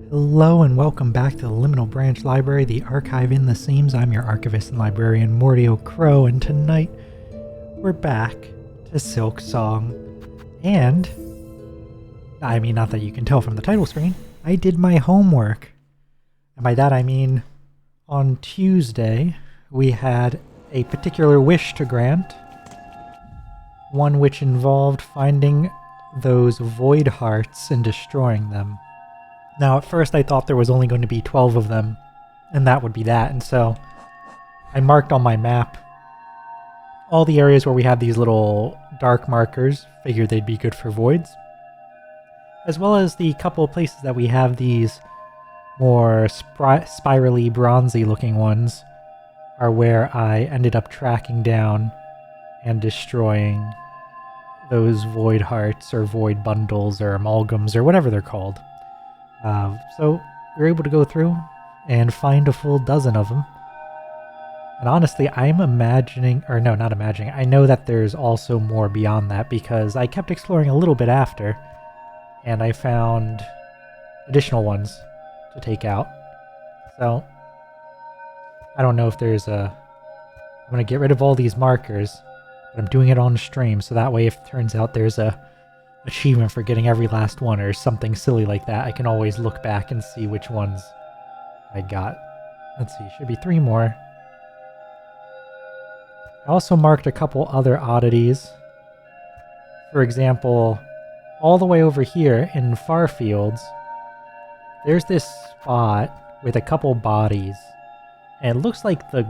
Hello and welcome back to the Liminal Branch Library, the archive in the seams. I'm your archivist and librarian, Mordio Crow, and tonight we're back to Silksong. And, I mean, not that you can tell from the title screen, I did my homework. And by that I mean, on Tuesday, we had a particular wish to grant, one which involved finding those void hearts and destroying them. Now, at first I thought there was only going to be 12 of them, and that would be that, and so I marked on my map all the areas where we have these little dark markers, figured they'd be good for voids, as well as the couple of places that we have these more spirally, bronzy looking ones are where I ended up tracking down and destroying those void hearts or void bundles or amalgams or whatever they're called. So we were able to go through and find a full dozen of them. And honestly, I'm imagining, or no, not imagining, I know that there's also more beyond that because I kept exploring a little bit after and I found additional ones to take out. So I don't know if there's I'm going to get rid of all these markers, but I'm doing it on stream so that way if it turns out there's a achievement for getting every last one or something silly like that, I can always look back and see which ones I got. Let's see, should be 3 more. I also marked a couple other oddities. For example, all the way over here in Farfields, there's this spot with a couple bodies, and it looks like the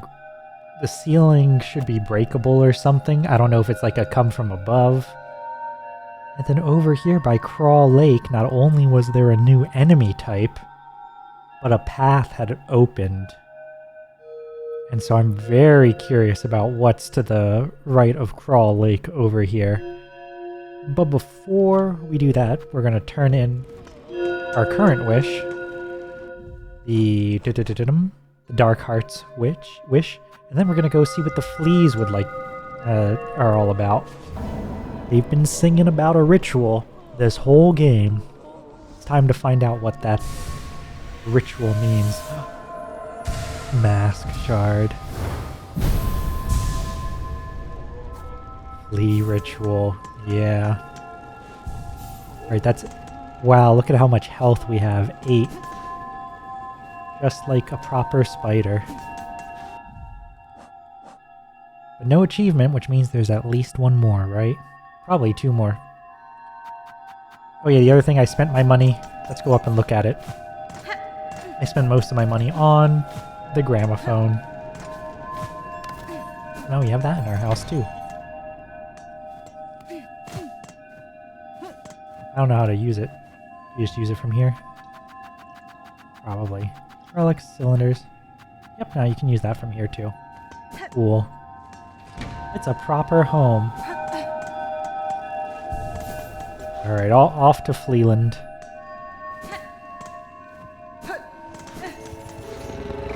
ceiling should be breakable or something. I don't know if it's like a come from above. And then over here by Crawl Lake, not only was there a new enemy type, but a path had opened. And so I'm very curious about what's to the right of Crawl Lake over here. But before we do that, we're going to turn in our current wish, the Dark Heart's wish, and then we're going to go see what the fleas would like are all about. They've been singing about a ritual this whole game. It's time to find out what that ritual means. Mask shard. Flea ritual. Yeah. Alright, that's... Wow, look at how much health we have. 8. Just like a proper spider. But no achievement, which means there's at least 1 more, right? Probably 2 more. Oh yeah, the other thing, I spent my money. Let's go up and look at it. I spent most of my money on the gramophone. No, we have that in our house too. I don't know how to use it. You just use it from here? Probably. Relics, cylinders. Yep, now you can use that from here too. Cool. It's a proper home. Alright, off to Flealand.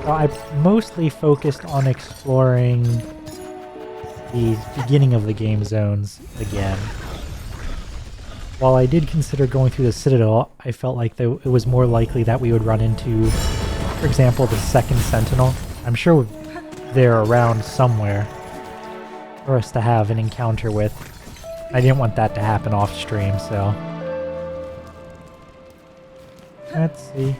So I mostly focused on exploring the beginning of the game zones again. While I did consider going through the Citadel, I felt like it was more likely that we would run into, for example, the second Sentinel. I'm sure they're around somewhere for us to have an encounter with. I didn't want that to happen off stream, so... Let's see.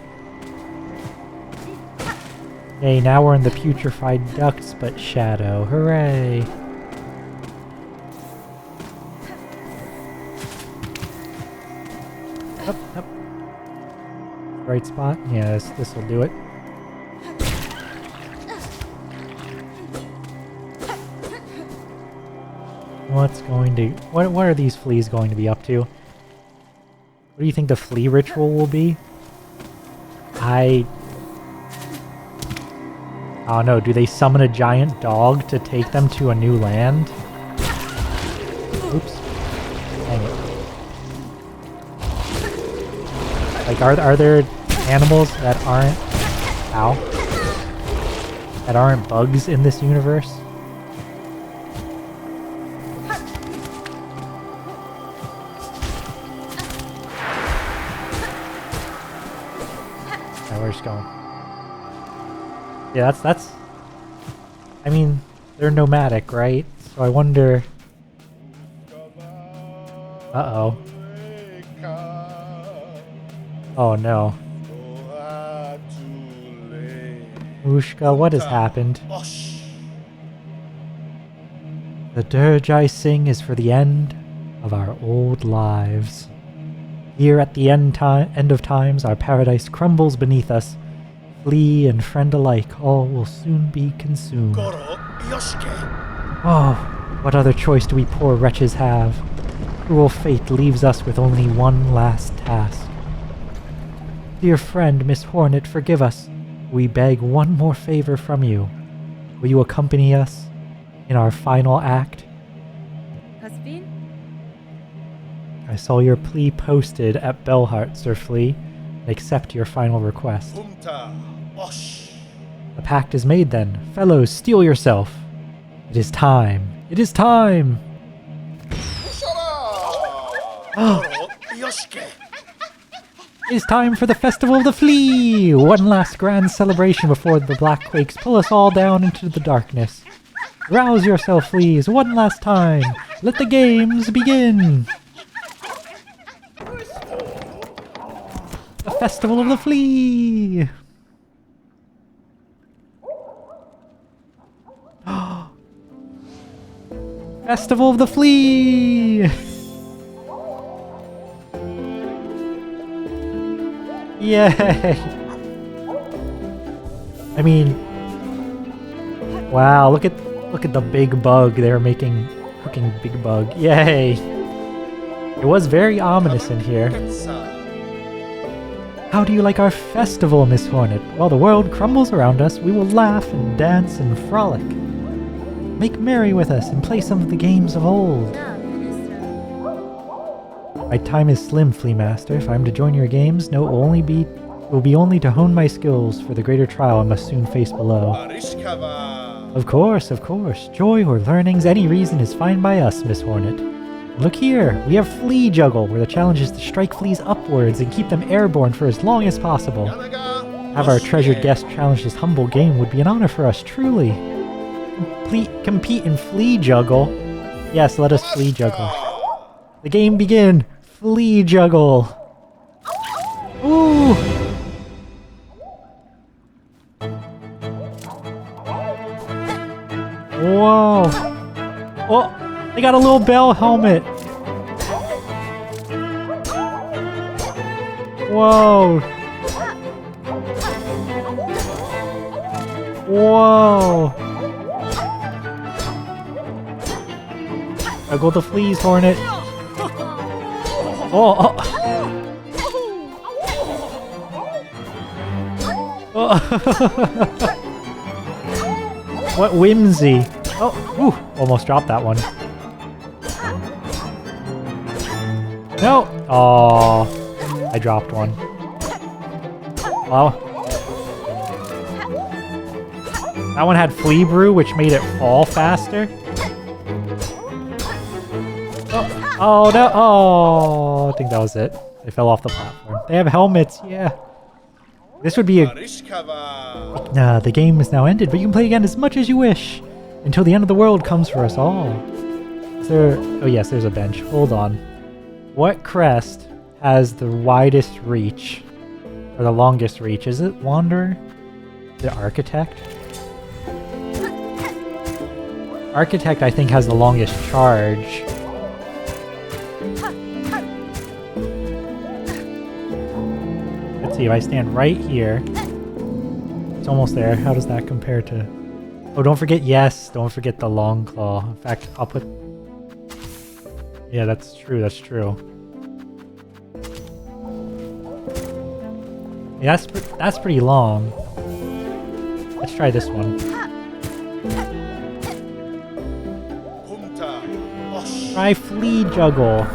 Hey, now we're in the putrefied ducts, but shadow. Hooray! Up, up. Right spot? Yes, this will do it. What's going to... What are these fleas going to be up to? What do you think the flea ritual will be? I don't know. Do they summon a giant dog to take them to a new land? Oops. Dang it. Like, are there animals that aren't... Ow. That aren't bugs in this universe? Alright, we're just going. Yeah, that's... I mean, they're nomadic, right? So I wonder... Uh-oh. Oh no. Ushka, what has happened? The dirge I sing is for the end of our old lives. Here at the end of times, our paradise crumbles beneath us. Flea and friend alike, all will soon be consumed. Oh, what other choice do we poor wretches have? Cruel fate leaves us with only one last task. Dear friend, Miss Hornet, forgive us. We beg one more favor from you. Will you accompany us in our final act? I saw your plea posted at Bellheart, Sir Flea, and accept your final request. The pact is made then. Fellows, steel yourself. It is time. It is time! It is time for the Festival of the Flea! One last grand celebration before the Black Quakes pull us all down into the darkness. Rouse yourself, fleas, one last time! Let the games begin! The Festival of the Flea! Festival of the Flea! Yay! I mean, wow! Look at the big bug they're making, cooking big bug. Yay! It was very ominous in here. How do you like our festival, Miss Hornet? While the world crumbles around us, we will laugh and dance and frolic. Make merry with us and play some of the games of old. My time is slim, Flea Master. If I am to join your games, no, it will be only to hone my skills for the greater trial I must soon face below. Of course, of course. Joy or learnings, any reason is fine by us, Miss Hornet. Look here, we have Flea Juggle, where the challenge is to strike fleas upwards and keep them airborne for as long as possible. Have our treasured guest challenge this humble game would be an honor for us, truly. Compete in Flea Juggle? Yes, let us Flea Juggle. The game begin! Flea Juggle! Ooh! Whoa! Oh! They got a little bell helmet! Whoa! Whoa! Juggle the fleas, Hornet! Oh! Oh. What whimsy! Oh! Ooh! Almost dropped that one. No! Oh! I dropped one. Wow. That one had Flea Brew, which made it fall faster. Oh, oh no! Oh! I think that was it. They fell off the platform. They have helmets, yeah. This would be a... the game is now ended, but you can play again as much as you wish. Until the end of the world comes for us all. Is there... Oh yes, there's a bench. Hold on. What crest has the widest reach? Or the longest reach? Is it Wanderer? The Architect? Architect, I think, has the longest charge. Let's see, if I stand right here... It's almost there. How does that compare to... Oh, don't forget, yes, don't forget the long claw. In fact, I'll put... Yeah, that's true, that's true. Yeah, that's pretty long. Let's try this one. Try Flea Juggle.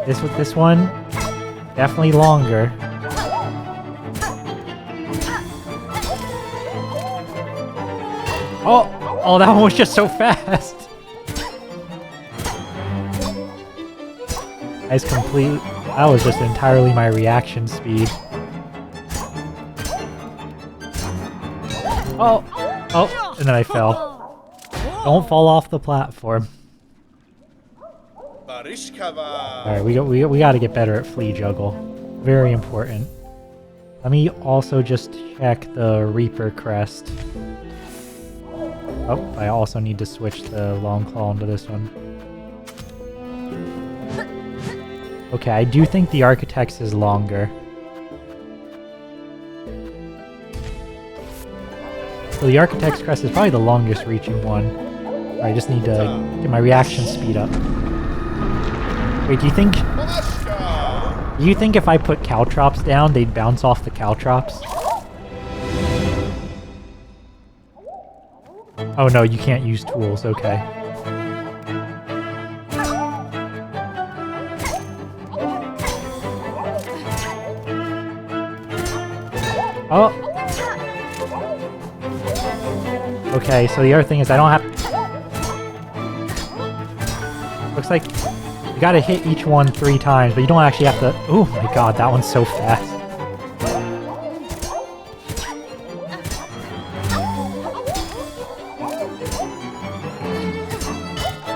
This one, definitely longer. Oh, that one was just so fast. That was just entirely my reaction speed. Oh, and then I fell. Don't fall off the platform. Alright, we gotta get better at flea juggle. Very important. Let me also just check the Reaper crest. Oh, I also need to switch the long claw into this one. Okay, I do think the Architect's is longer. So the Architect's crest is probably the longest reaching one. I just need to get my reaction speed up. Wait, do you think if I put caltrops down, they'd bounce off the caltrops? Oh no, you can't use tools, okay. Oh! Okay, so the other thing is I don't have... Looks like you gotta hit each one 3 times, but you don't actually have to... Oh my god, that one's so fast.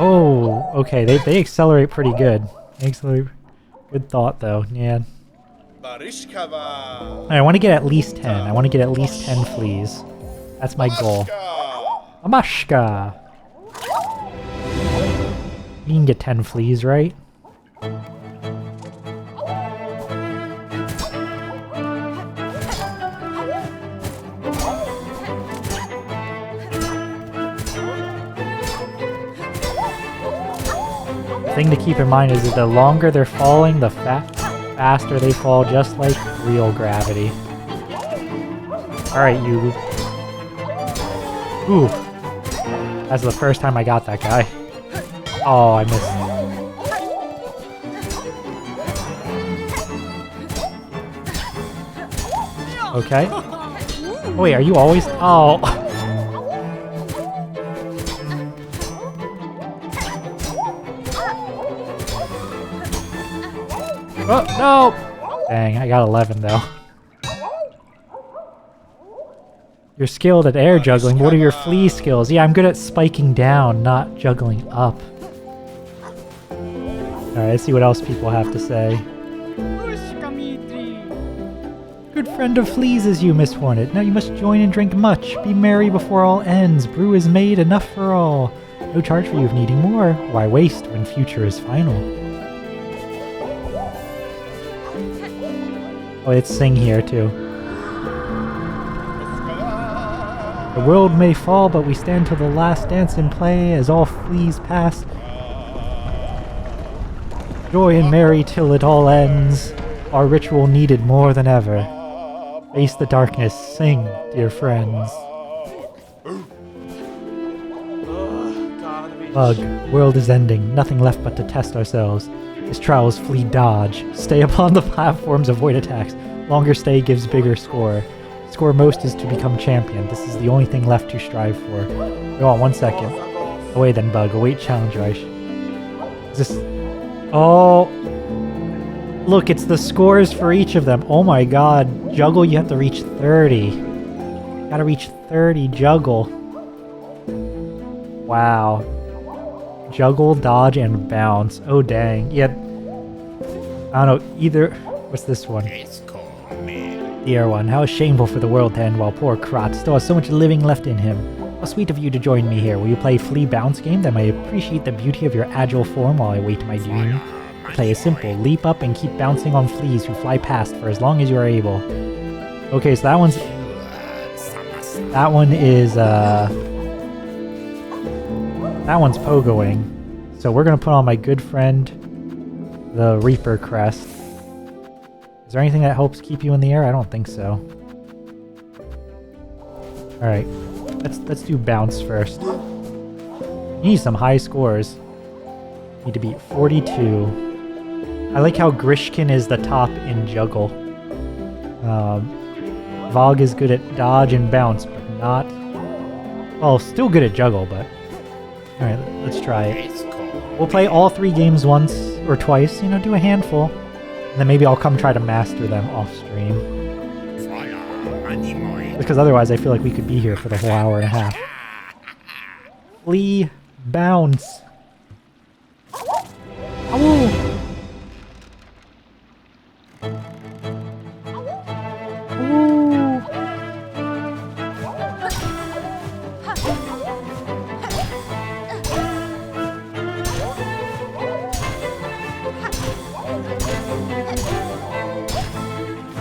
Oh, okay, they accelerate pretty good. Good thought, though, yeah. I want to get at least 10. I want to get at least 10 fleas. That's my goal. Amashka! You can get 10 fleas, right? The thing to keep in mind is that the longer they're falling, the faster they fall, just like real gravity. Alright, you... Ooh. That's the first time I got that guy. Oh, I missed. Okay. Oh, wait, are you always... Oh. Oh, no! Dang, I got 11 though. You're skilled at air juggling. What are your flea skills? Yeah, I'm good at spiking down, not juggling up. Alright, let's see what else people have to say. Good friend of fleas is you, Miss Hornet. Now you must join and drink much. Be merry before all ends. Brew is made, enough for all. No charge for you of needing more. Why waste when future is final? Oh, it's sing here too. The world may fall, but we stand till the last dance and play as all fleas pass. Joy and merry till it all ends. Our ritual needed more than ever. Face the darkness, sing, dear friends. Bug, world is ending, nothing left but to test ourselves. This trial is flea dodge. Stay upon the platforms, avoid attacks. Longer stay gives bigger score. Score most is to become champion. This is the only thing left to strive for. Go on, 1 second. Away then, Bug. Await challenger. Is this... Oh! Look, it's the scores for each of them. Oh my god. Juggle, you have to reach 30. Gotta reach 30 juggle. Wow. Juggle, dodge, and bounce. Oh dang. Yeah. I don't know, either... What's this one? The air one. How shameful for the world to end while poor Krat still has so much living left in him. How sweet of you to join me here. Will you play flea bounce game that may appreciate the beauty of your agile form while I wait my doom? The play is simple. Leap up and keep bouncing on fleas who fly past for as long as you are able. Okay, so that one's... That one is, that one's pogoing. So we're gonna put on my good friend, the Reaper crest. Is there anything that helps keep you in the air? I don't think so. Alright. Let's do bounce first. You need some high scores. You need to beat 42. I like how Grishkin is the top in juggle. Vog is good at dodge and bounce, but not... Well, still good at juggle, but... Alright, let's try it. We'll play all 3 games once or twice, you know, do a handful. And then maybe I'll come try to master them off stream. Because otherwise I feel like we could be here for the whole hour and a half. Flee, bounce. Ow!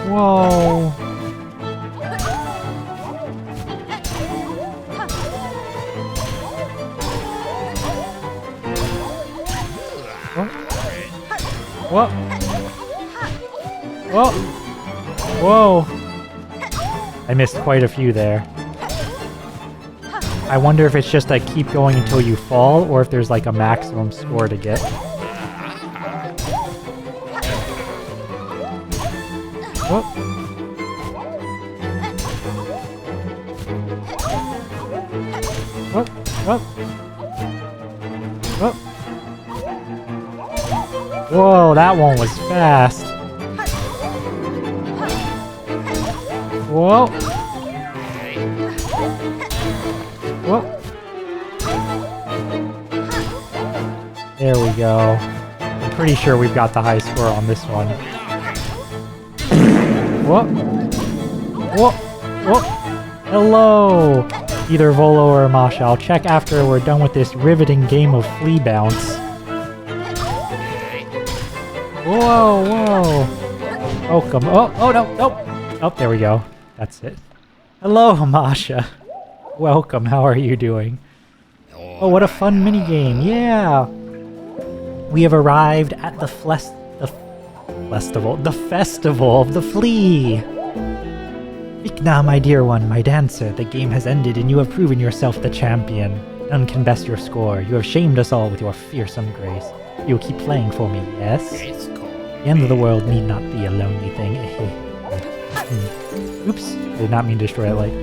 Whoa! What? Whoa! Whoa! I missed quite a few there. I wonder if it's just like keep going until you fall, or if there's like a maximum score to get. Whoa. Whoa. Whoa. Whoa. Whoa, that one was fast. Whoa. Whoa. There we go. I'm pretty sure we've got the high score on this one. Whoa. Whoa. Whoa. Hello. Either Volo or Masha. I'll check after we're done with this riveting game of flea bounce. Whoa, whoa. Welcome. Oh, no, no. Oh, there we go. That's it. Hello, Masha. Welcome. How are you doing? Oh, what a fun minigame. Yeah. We have arrived at the festival of the flea. Vikna, my dear one, my dancer, the game has ended and you have proven yourself the champion. None can best your score. You have shamed us all with your fearsome grace. You will keep playing for me, yes? The end of the world need not be a lonely thing. Oops, did not mean to destroy that light.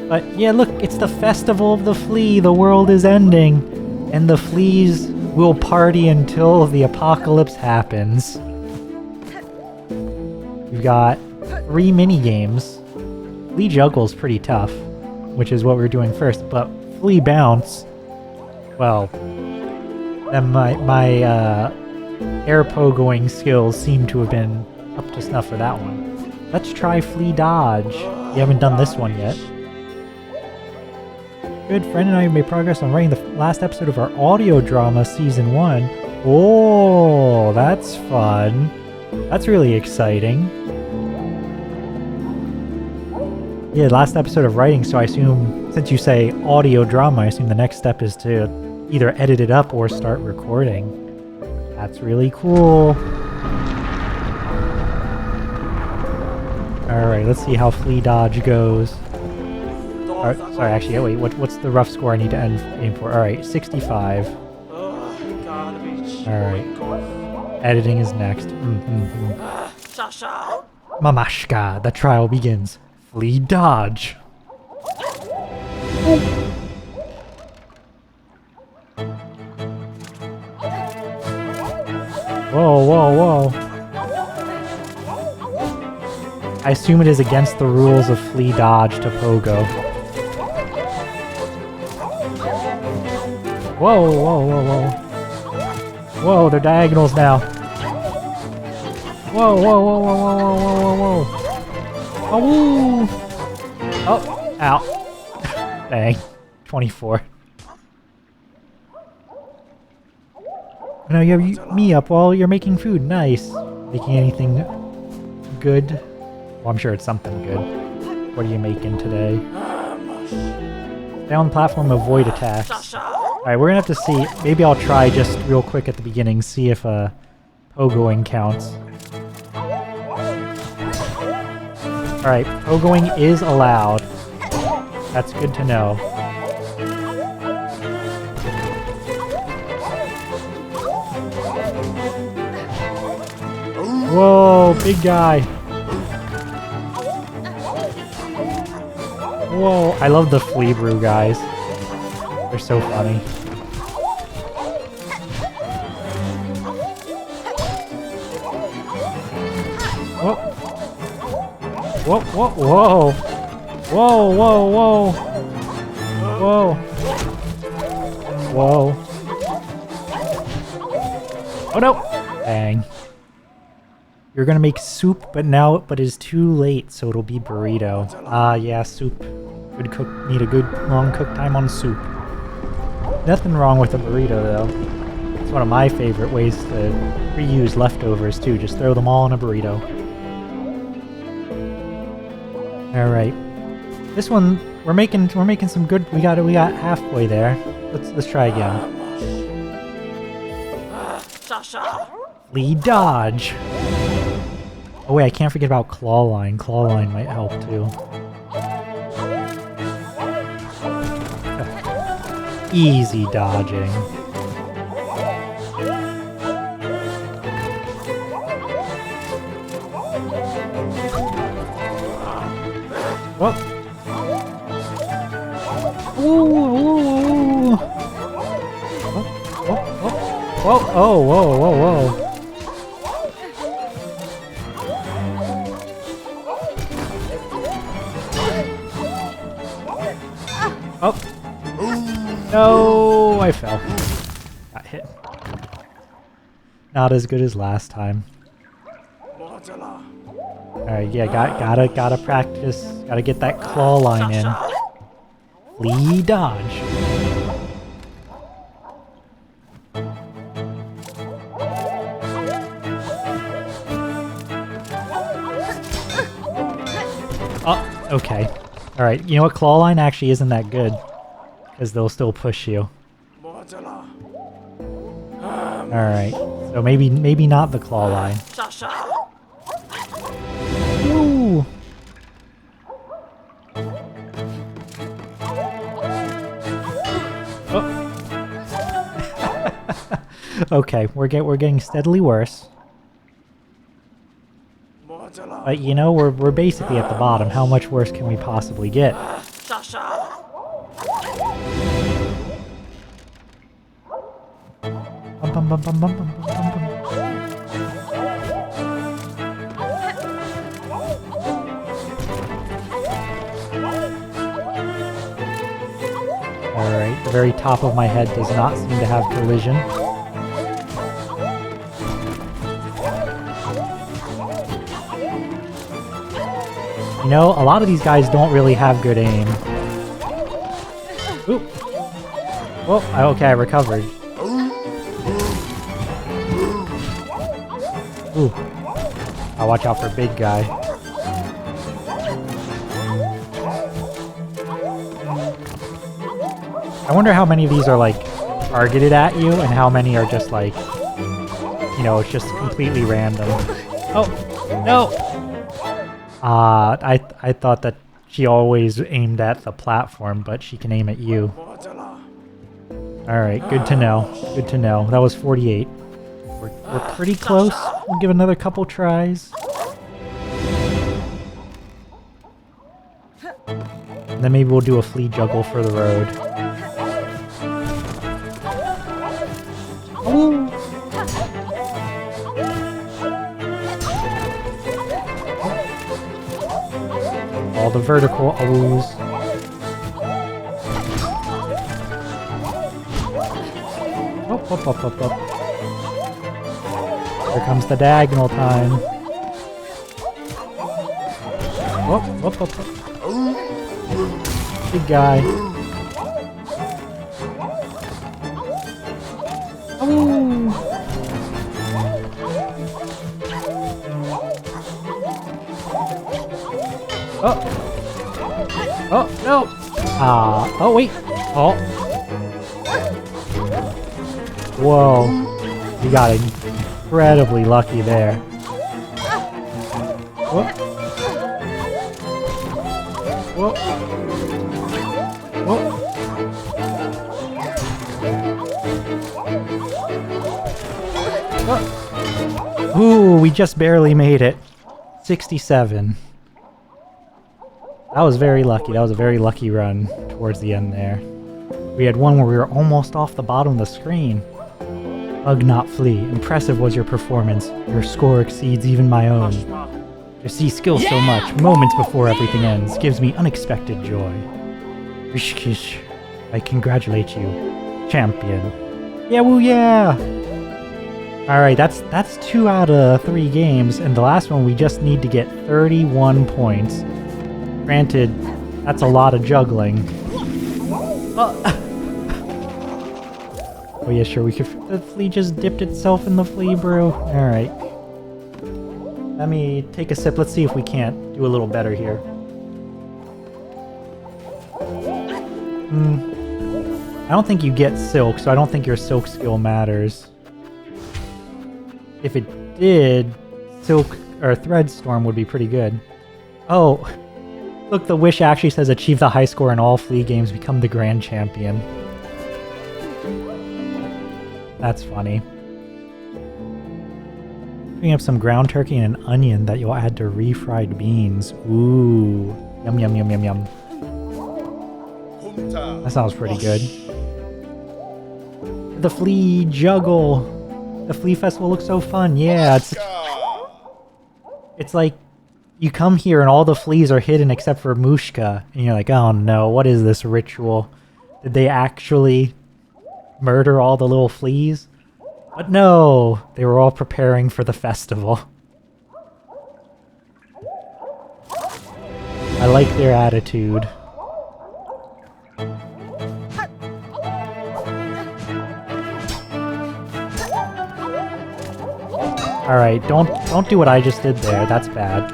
But yeah, look, it's the festival of the flea. The world is ending, and the fleas will party until the apocalypse happens. We've got 3 mini games. Flea Juggle's pretty tough, which is what we're doing first, but Flea Bounce, well, then my air pogoing skills seem to have been up to snuff for that one. Let's try Flea Dodge. We haven't done this one yet. Good friend and I made progress on writing the last episode of our audio drama, Season 1. Oh, that's fun. That's really exciting. Yeah, last episode of writing, so I assume, since you say audio drama, I assume the next step is to either edit it up or start recording. That's really cool. Alright, let's see how Flea Dodge goes. Right, sorry, actually, wait, what's the rough score I need to aim for? Alright, 65. Alright. Editing is next. Mamashka, the trial begins. Flea Dodge. Whoa, whoa, whoa. I assume it is against the rules of Flea Dodge to pogo. Whoa, whoa, whoa, whoa. Whoa, they're diagonals now. Whoa, whoa, whoa, whoa, whoa, whoa, whoa, whoa. Oh, oh, ow. Dang. 24. Now you have me up while you're making food. Nice. Making anything good? Well, I'm sure it's something good. What are you making today? Stay on the platform, avoid attacks. Alright, we're gonna have to see. Maybe I'll try just real quick at the beginning, see if pogoing counts. Alright, pogoing is allowed. That's good to know. Whoa, big guy. Whoa, I love the flea brew guys. They're so funny. Whoa. Whoa, whoa, whoa. Whoa, whoa, whoa. Whoa. Whoa. Oh no! Dang. You're gonna make soup, but it's too late, so it'll be burrito. Ah, yeah, soup. Good cook. Need a good long cook time on soup. Nothing wrong with a burrito, though. It's one of my favorite ways to reuse leftovers too. Just throw them all in a burrito. All right. This one, we're making some good. We got halfway there. Let's try again. Flea dodge. Oh wait, I can't forget about claw line. Claw line might help too. Easy dodging. Whoop. Ooh, ooh, ooh. Whoa, whoa, whoa. Whoa, oh, whoa, whoa, whoa. Oh. No, I fell. Got hit. Not as good as last time. Alright, yeah, gotta practice. Gotta get that claw line in. Flea dodge. Oh, okay. Alright, you know what? Claw line actually isn't that good. Because they'll still push you. Alright, so maybe not the claw line. Ooh. Oh. Okay, we're getting steadily worse. But you know, we're basically at the bottom. How much worse can we possibly get? Bum, bum, bum, bum, bum, bum, bum, bum. Alright, the very top of my head does not seem to have collision. You know, a lot of these guys don't really have good aim. Ooh. Well, okay, I recovered. Ooh. I'll watch out for big guy. I wonder how many of these are like targeted at you and how many are just like, you know, it's just completely random. Oh, no! I thought that she always aimed at the platform, but she can aim at you. Alright, good to know. Good to know. That was 48. We're pretty close. We'll give another couple tries. And then maybe we'll do a flea juggle for the road. Ooh. All the vertical oohs. Up, up, up, up, up. Here comes the diagonal time. Whoop, whoop, whoop, whoop. Big guy. Ooh. Oh. Oh, no. Oh, wait. Oh. Whoa. You got incredibly lucky there. Whoop. Whoop. Whoop. Oh. Ooh, we just barely made it. 67. That was very lucky. That was a very lucky run towards the end there. We had one where we were almost off the bottom of the screen. Bug not flee. Impressive was your performance. Your score exceeds even my own. To see skill so much, moments before everything ends, gives me unexpected joy. Rishkish, I congratulate you, champion. Yeah, woo yeah! Alright, that's 2 out of 3 games, and the last one we just need to get 31 points. Granted, that's a lot of juggling. Oh yeah, sure, we could... The flea just dipped itself in the flea brew. Alright. Let me take a sip. Let's see if we can't do a little better here. I don't think you get silk, so I don't think your silk skill matters. If it did, silk or thread storm would be pretty good. Oh, look, the wish actually says achieve the high score in all flea games, become the grand champion. That's funny. Picking up some ground turkey and an onion that you'll add to refried beans. Ooh. Yum, yum, yum, yum, yum. That sounds pretty good. The flea juggle. The flea festival looks so fun. Yeah, it's like you come here and all the fleas are hidden except for Mushka. And you're like, oh no, what is this ritual? Did they actually murder all the little fleas? But no, they were all preparing for the festival. I like their attitude. Alright, don't do what I just did there. That's bad.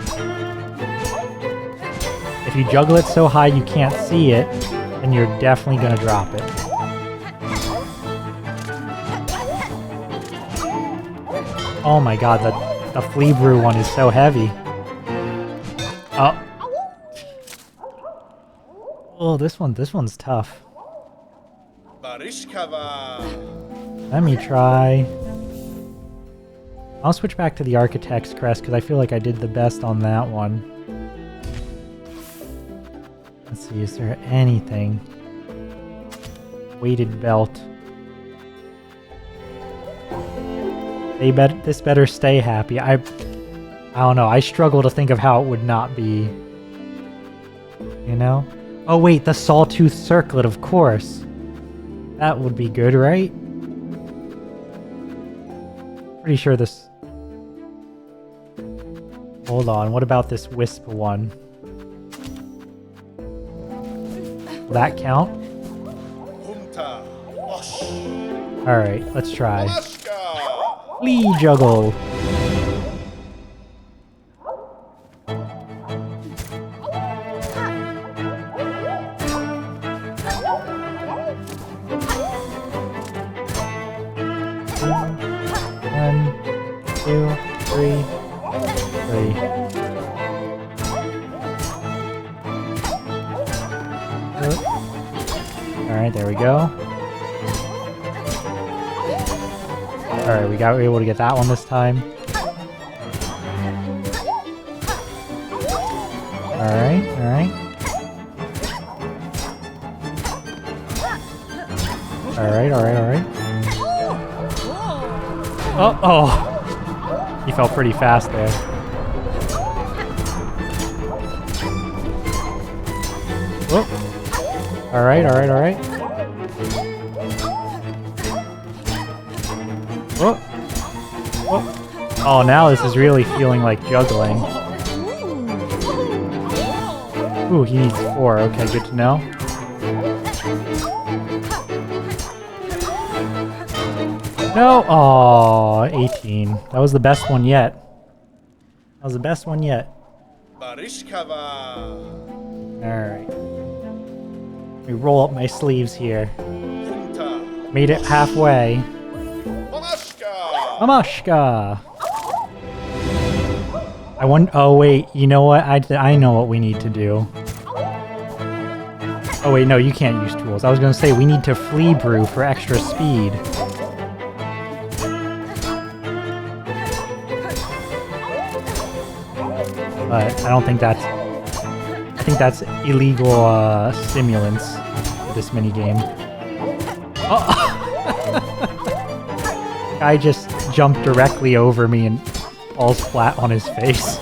If you juggle it so high you can't see it, then you're definitely gonna drop it. Oh my god, the flea brew one is so heavy. Oh. Oh, this one's tough. Let me try. I'll switch back to the Architect's Crest because I feel like I did the best on that one. Let's see, is there anything? Weighted belt. This better stay happy. I don't know. I struggle to think of how it would not be. You know? Oh wait, the Sawtooth Circlet, of course. That would be good, right? Pretty sure this... Hold on, what about this Wisp one? Will that count? Alright, let's try. Flea juggle! Alright, there we go. Alright, we were able to get that one this time. Alright, alright. Alright, alright, alright. Oh, oh! He fell pretty fast there. Whoop. Alright, alright, alright. Whoop. Whoop. Oh, now this is really feeling like juggling. Ooh, he needs 4. Okay, good to know. No! Aw, 18. That was the best one yet. That was the best one yet. Alright. Let me roll up my sleeves here. Made it halfway. Mamashka! Oh wait, you know what? I know what we need to do. Oh wait, no, you can't use tools. I was gonna say we need to flea brew for extra speed. But I don't think that's... I think that's illegal stimulants for this minigame. Oh! Guy just jumped directly over me and falls flat on his face.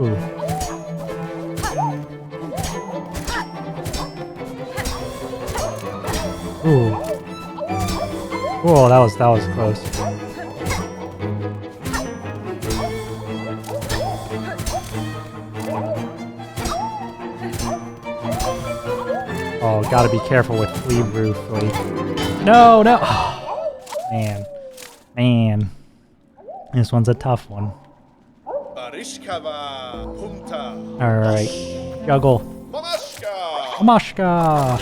Ooh. Ooh. Whoa, that was close. Oh, gotta be careful with flea roof. Like, no, no. Oh, man, man, this one's a tough one. All right, juggle. Mamashka.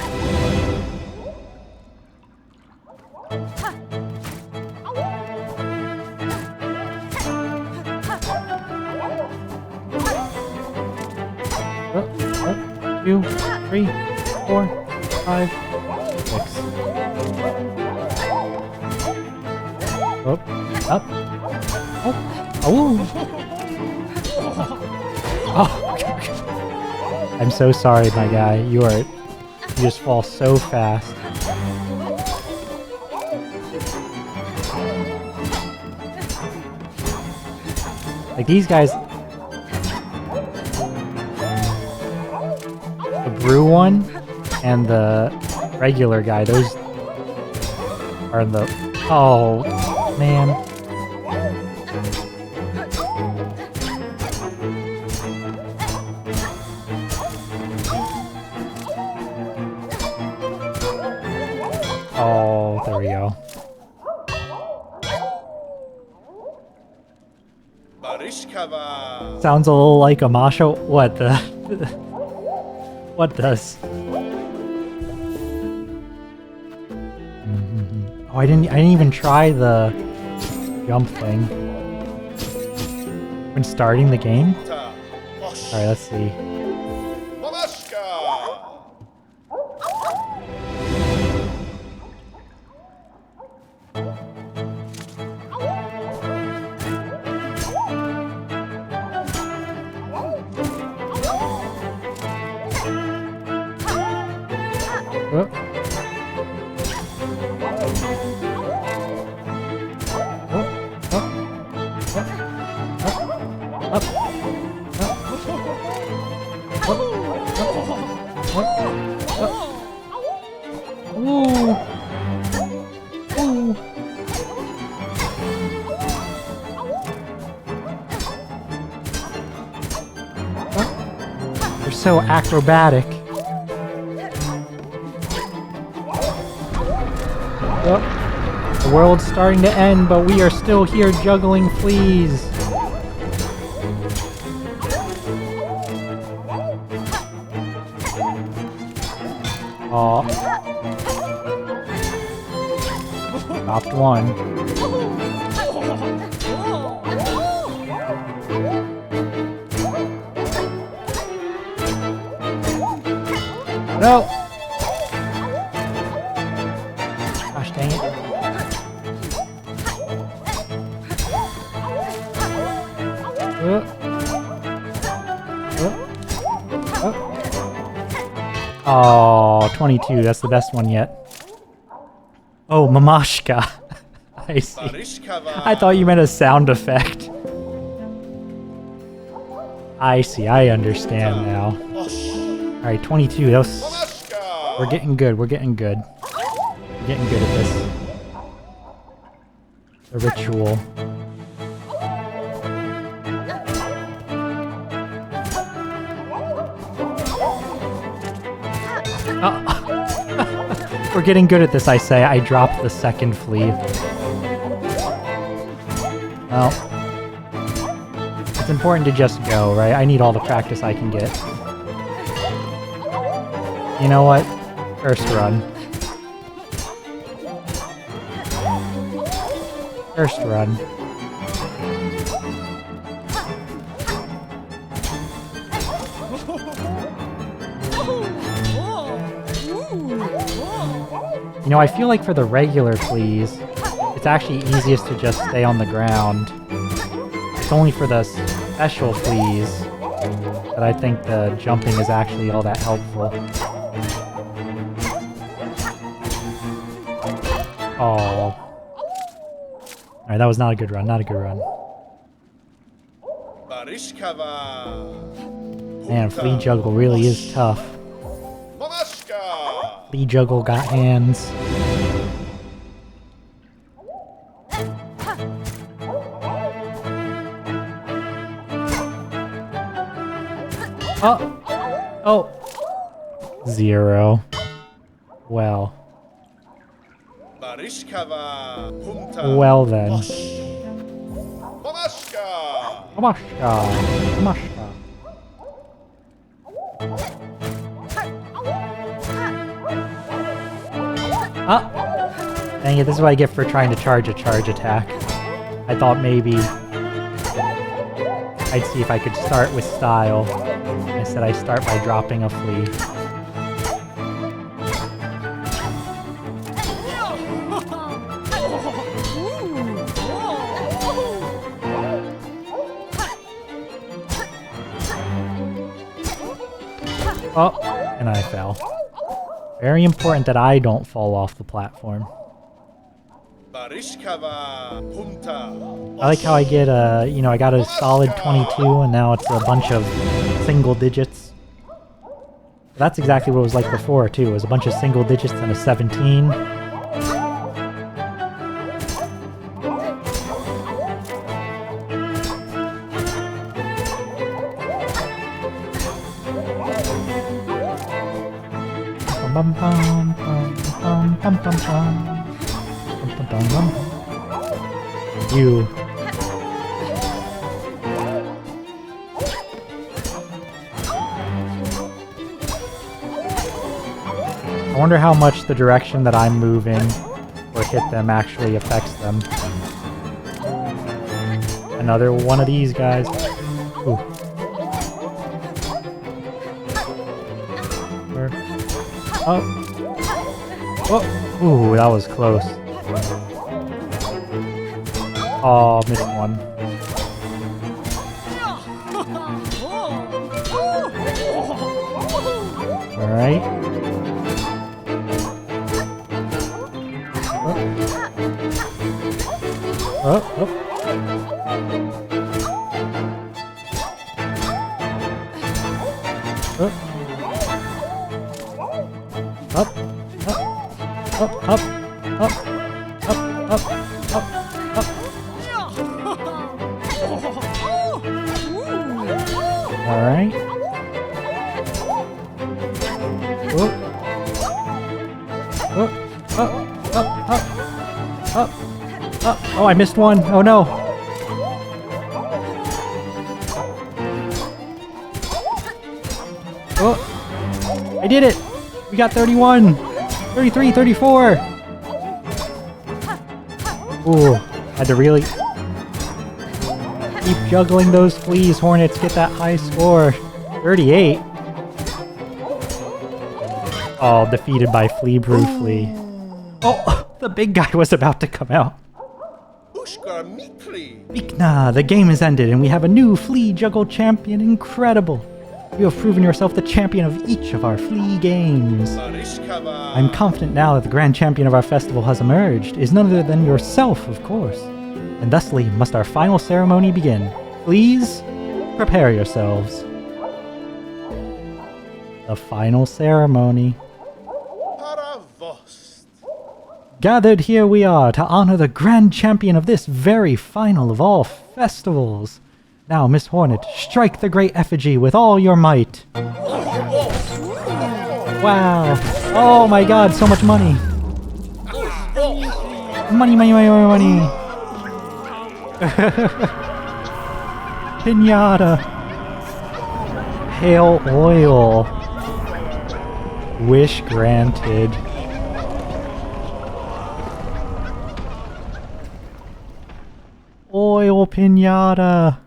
Two, 3, 4, 5, 6. Up, up. Oh, oh. Oh. I'm so sorry, my guy. You just fall so fast. Like these guys. The brew one and the regular guy, those are the... Oh, man. Oh, there we go. Sounds a little like a Masha. What the... What does? Oh, I didn't even try the jump thing when starting the game. All right, let's see. They're so acrobatic. Oh, the world's starting to end, but we are still here juggling fleas. Oh. Dropped one. No! Gosh dang it. Oh, 22. That's the best one yet. Oh, Mamashka. I see. I thought you meant a sound effect. I see. I understand now. Alright, 22. That was... We're getting good. We're getting good. We're getting good at this. The ritual. Oh. We're getting good at this, I say. I dropped the second flea. Well, it's important to just go, right? I need all the practice I can get. You know what? First run. First run. You know, I feel like for the regular fleas, it's actually easiest to just stay on the ground. It's only for the special fleas that I think the jumping is actually all that helpful. Oh. Alright, that was not a good run, not a good run. Man, flea juggle really is tough. Flea juggle got hands. Oh! Oh! 0. Well. Well then. Mamashka. Ah! Dang it, this is what I get for trying to charge a charge attack. I thought maybe I'd see if I could start with style. Instead I start by dropping a flea. Oh, and I fell. Very important that I don't fall off the platform. I like how I get you know, I got a solid 22 and now it's a bunch of single digits. That's exactly what it was like before too. It was a bunch of single digits and a 17. Bum bum bum bum bum bum bum. You. I wonder how much the direction that I'm moving or hit them actually affects them. Another one of these guys. Ooh. Oh. Oh. Ooh, that was close. Oh, missed one. Alright. Oh. Oh. Oh. Up, up, up, up, up, up, up, up. All right. Oh, oh, up, up, up, up, up. Oh, I missed one. Oh no. Oh, I did it. We got 31, 33, 34. Ooh, had to really keep juggling those fleas, Hornets, get that high score. 38. Oh, defeated by Flea Brew Flea. Oh, the big guy was about to come out. Mikna, the game is ended and we have a new flea juggle champion. Incredible. You have proven yourself the champion of each of our flea games. I'm confident now that the grand champion of our festival has emerged is none other than yourself, of course. And thusly must our final ceremony begin. Please, prepare yourselves. The final ceremony. Gathered here we are to honor the grand champion of this very final of all festivals. Now, Miss Hornet, strike the great effigy with all your might. Wow. Oh my god, so much money. Money, money, money, money, money. Pinata. Pale oil. Wish granted. Oil pinata.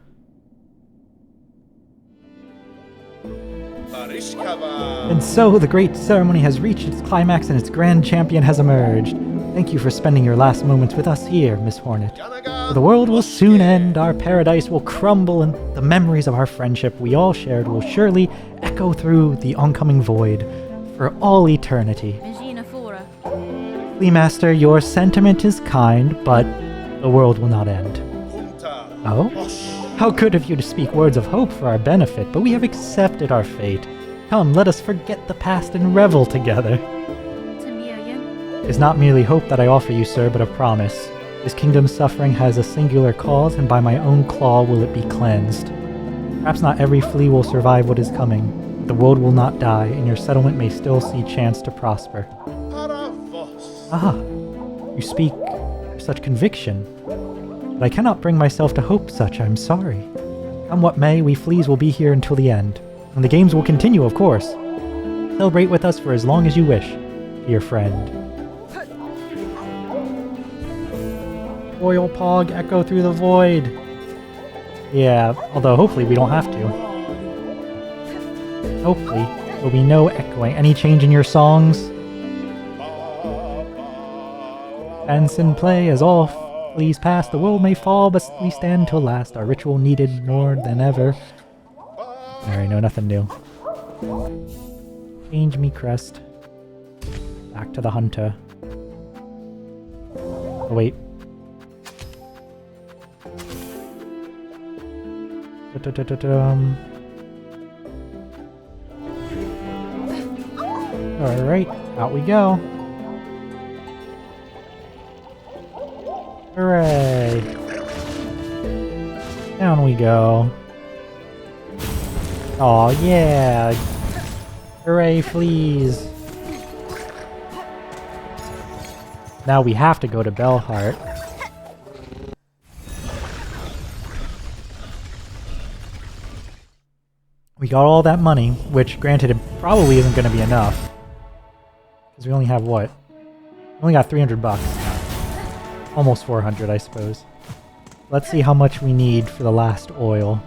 And so the great ceremony has reached its climax and its grand champion has emerged. Thank you for spending your last moments with us here, Miss Hornet. For the world will soon end, our paradise will crumble, and the memories of our friendship we all shared will surely echo through the oncoming void for all eternity. Flea Master, your sentiment is kind, but the world will not end. Oh? How good of you to speak words of hope for our benefit, but we have accepted our fate. Come, let us forget the past and revel together. It is not merely hope that I offer you, sir, but a promise. This kingdom's suffering has a singular cause, and by my own claw will it be cleansed. Perhaps not every flea will survive what is coming, but the world will not die, and your settlement may still see chance to prosper. Ah, you speak with such conviction. But I cannot bring myself to hope such, I'm sorry. Come what may, we fleas will be here until the end. And the games will continue, of course. Celebrate with us for as long as you wish, dear friend. Oil Pog, echo through the void. Yeah, although hopefully we don't have to. Hopefully, there'll be no echoing. Any change in your songs? Dance and play as all fleas pass. The world may fall, but we stand till last. Our ritual needed more than ever. Alright, no, nothing new. Change me crest. Back to the hunter. Oh, wait. Alright, out we go. Hooray! Down we go. Aw, yeah! Hooray, fleas! Now we have to go to Bellheart. We got all that money, which granted it probably isn't going to be enough. Because we only have what? We only got 300 bucks. Almost 400, I suppose. Let's see how much we need for the last oil.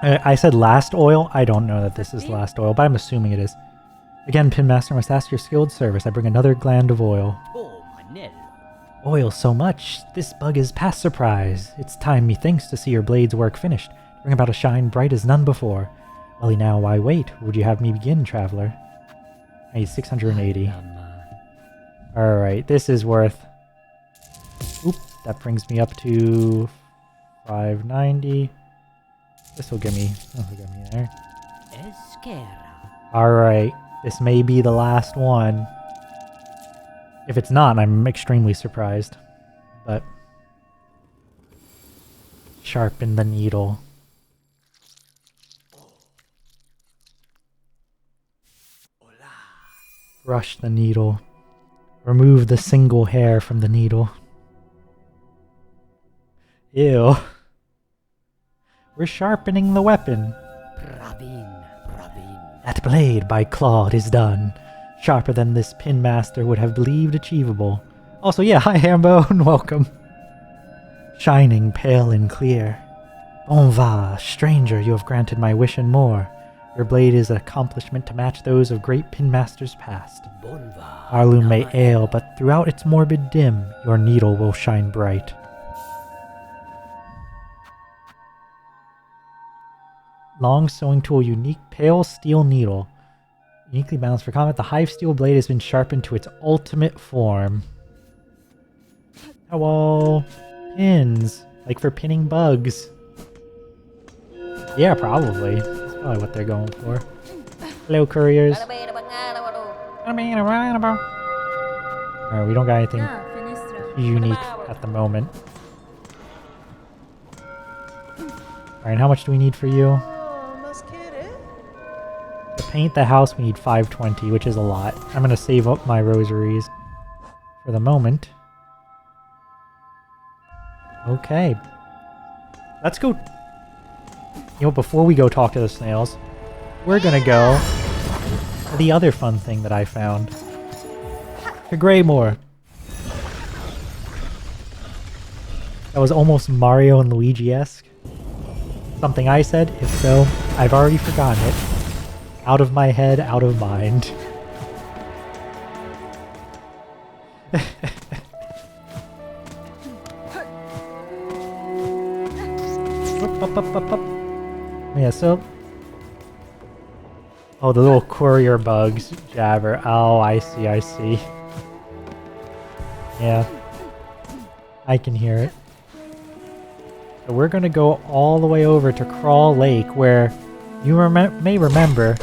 I said last oil. I don't know that this is last oil, but I'm assuming it is. Again, Pinmaster, must ask your skilled service. I bring another gland of oil. Oil so much, this bug is past surprise. It's time, methinks, to see your blade's work finished. Bring about a shine bright as none before. Well, now, why wait? Would you have me begin, traveler? I need 680. Alright, this is worth... Oop, that brings me up to 590. This'll get me there. Alright, this may be the last one. If it's not, I'm extremely surprised. But... sharpen the needle. Brush the needle. Remove the single hair from the needle. Ew. We're sharpening the weapon. That blade, by Claude, is done. Sharper than this Pinmaster would have believed achievable. Also, yeah, hi Hambo, and welcome. Shining, pale, and clear. Bon va, stranger, you have granted my wish and more. Your blade is an accomplishment to match those of great Pinmasters past. Our loom may ail, but throughout its morbid dim, your needle will shine bright. Long sewing tool, unique pale steel needle. Uniquely balanced for combat, the hive steel blade has been sharpened to its ultimate form. Hello, pins, like for pinning bugs. Yeah, probably. That's probably what they're going for. Hello, couriers. Alright, we don't got anything unique at the moment. Alright, how much do we need for you? To paint the house, we need 520, which is a lot. I'm gonna save up my rosaries for the moment. Okay. Let's go... You know, before we go talk to the snails, we're gonna go to the other fun thing that I found. To Greymore. That was almost Mario and Luigi-esque. Something I said? If so, I've already forgotten it. Out of my head, out of mind. Up. Yeah, so... Oh, the little courier bugs, Jabber. Oh, I see. Yeah. I can hear it. So we're gonna go all the way over to Crawl Lake, where you may remember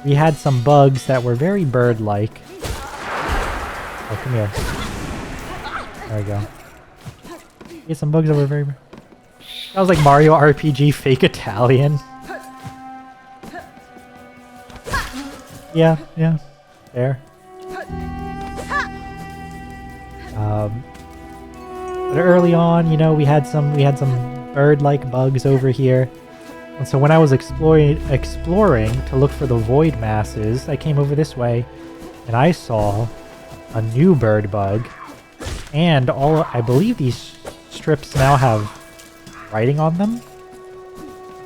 we had some bugs that were very bird-like. Oh, come here. There we go. We had some bugs that were very... That was like Mario RPG fake Italian. Yeah, there. But early on, you know, we had some bird-like bugs over here. And so when I was exploring to look for the void masses, I came over this way and I saw a new bird bug. And I believe these strips now have writing on them?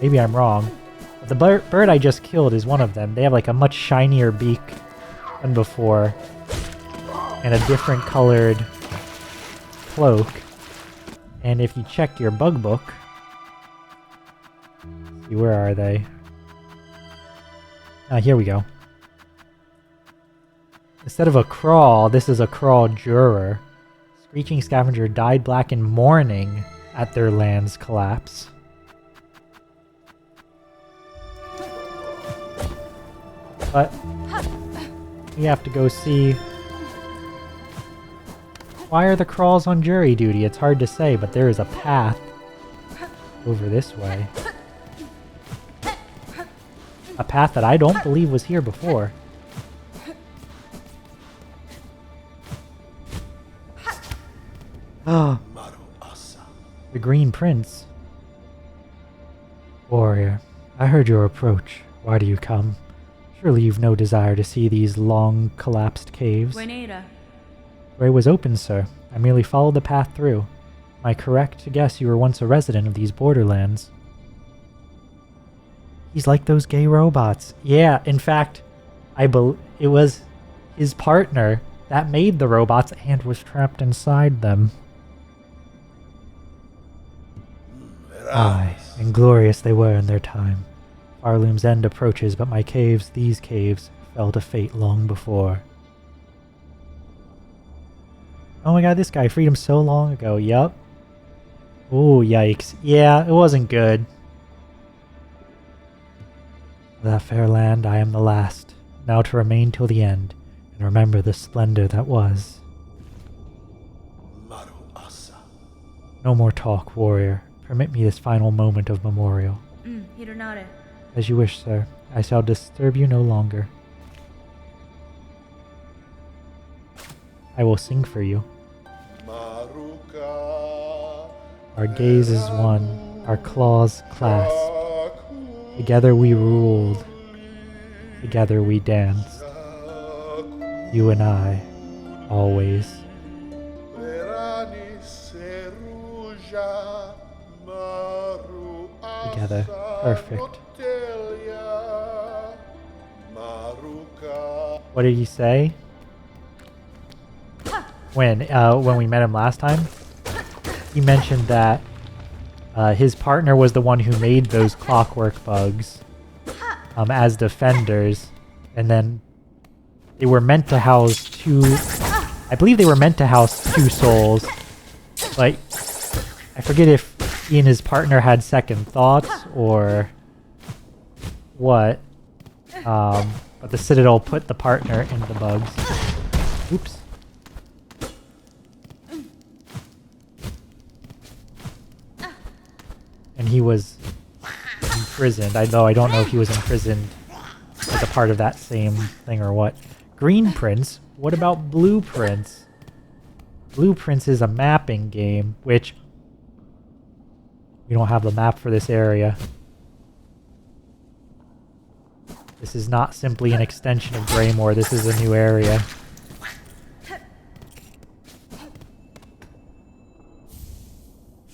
Maybe I'm wrong. But the bird I just killed is one of them. They have like a much shinier beak than before. And a different colored cloak. And if you check your bug book... See, where are they? Here we go. Instead of a crawl, this is a crawl juror. Screeching scavenger dyed black in mourning at their land's collapse. But we have to go see... Why are the crawls on jury duty? It's hard to say, but there is a path over this way. A path that I don't believe was here before. Ah, the Green Prince. Warrior, I heard your approach. Why do you come? Surely you've no desire to see these long, collapsed caves. Way was open, sir. I merely followed the path through. Am I correct to guess you were once a resident of these borderlands? He's like those gay robots. Yeah, in fact, it was his partner that made the robots and was trapped inside them. Aye, and glorious they were in their time. Farloom's end approaches, but these caves, fell to fate long before. Oh my god, this guy freed him so long ago. Yup. Ooh, yikes. Yeah, it wasn't good. Of that fair land, I am the last, now to remain till the end, and remember the splendor that was. No more talk, warrior. Permit me this final moment of memorial. As you wish, sir. I shall disturb you no longer. I will sing for you. Our gaze is one, our claws clasp. Together we ruled, together we danced. You and I, always. Together, perfect. What did he say? When we met him last time? He mentioned that his partner was the one who made those clockwork bugs as defenders, and then they were meant to house I believe they were meant to house two souls, but I forget if he and his partner had second thoughts or what, but the Citadel put the partner in the bugs. Oops. And he was imprisoned, though I don't know if he was imprisoned as a part of that same thing or what. Green Prince? What about Blue Prince? Blue Prince is a mapping game, which we don't have the map for this area. This is not simply an extension of Greymore, this is a new area.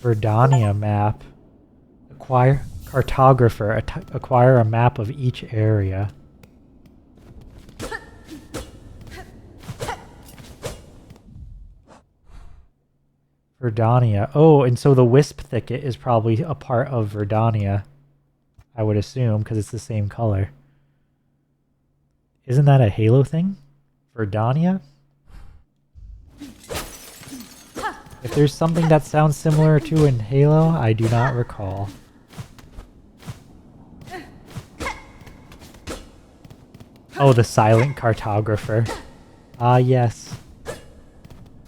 Verdania map. Acquire cartographer. Acquire a map of each area. Verdania. Oh, and so the wisp thicket is probably a part of Verdania. I would assume, because it's the same color. Isn't that a Halo thing? Verdania? If there's something that sounds similar to in Halo, I do not recall. Oh, the silent cartographer. Ah, yes.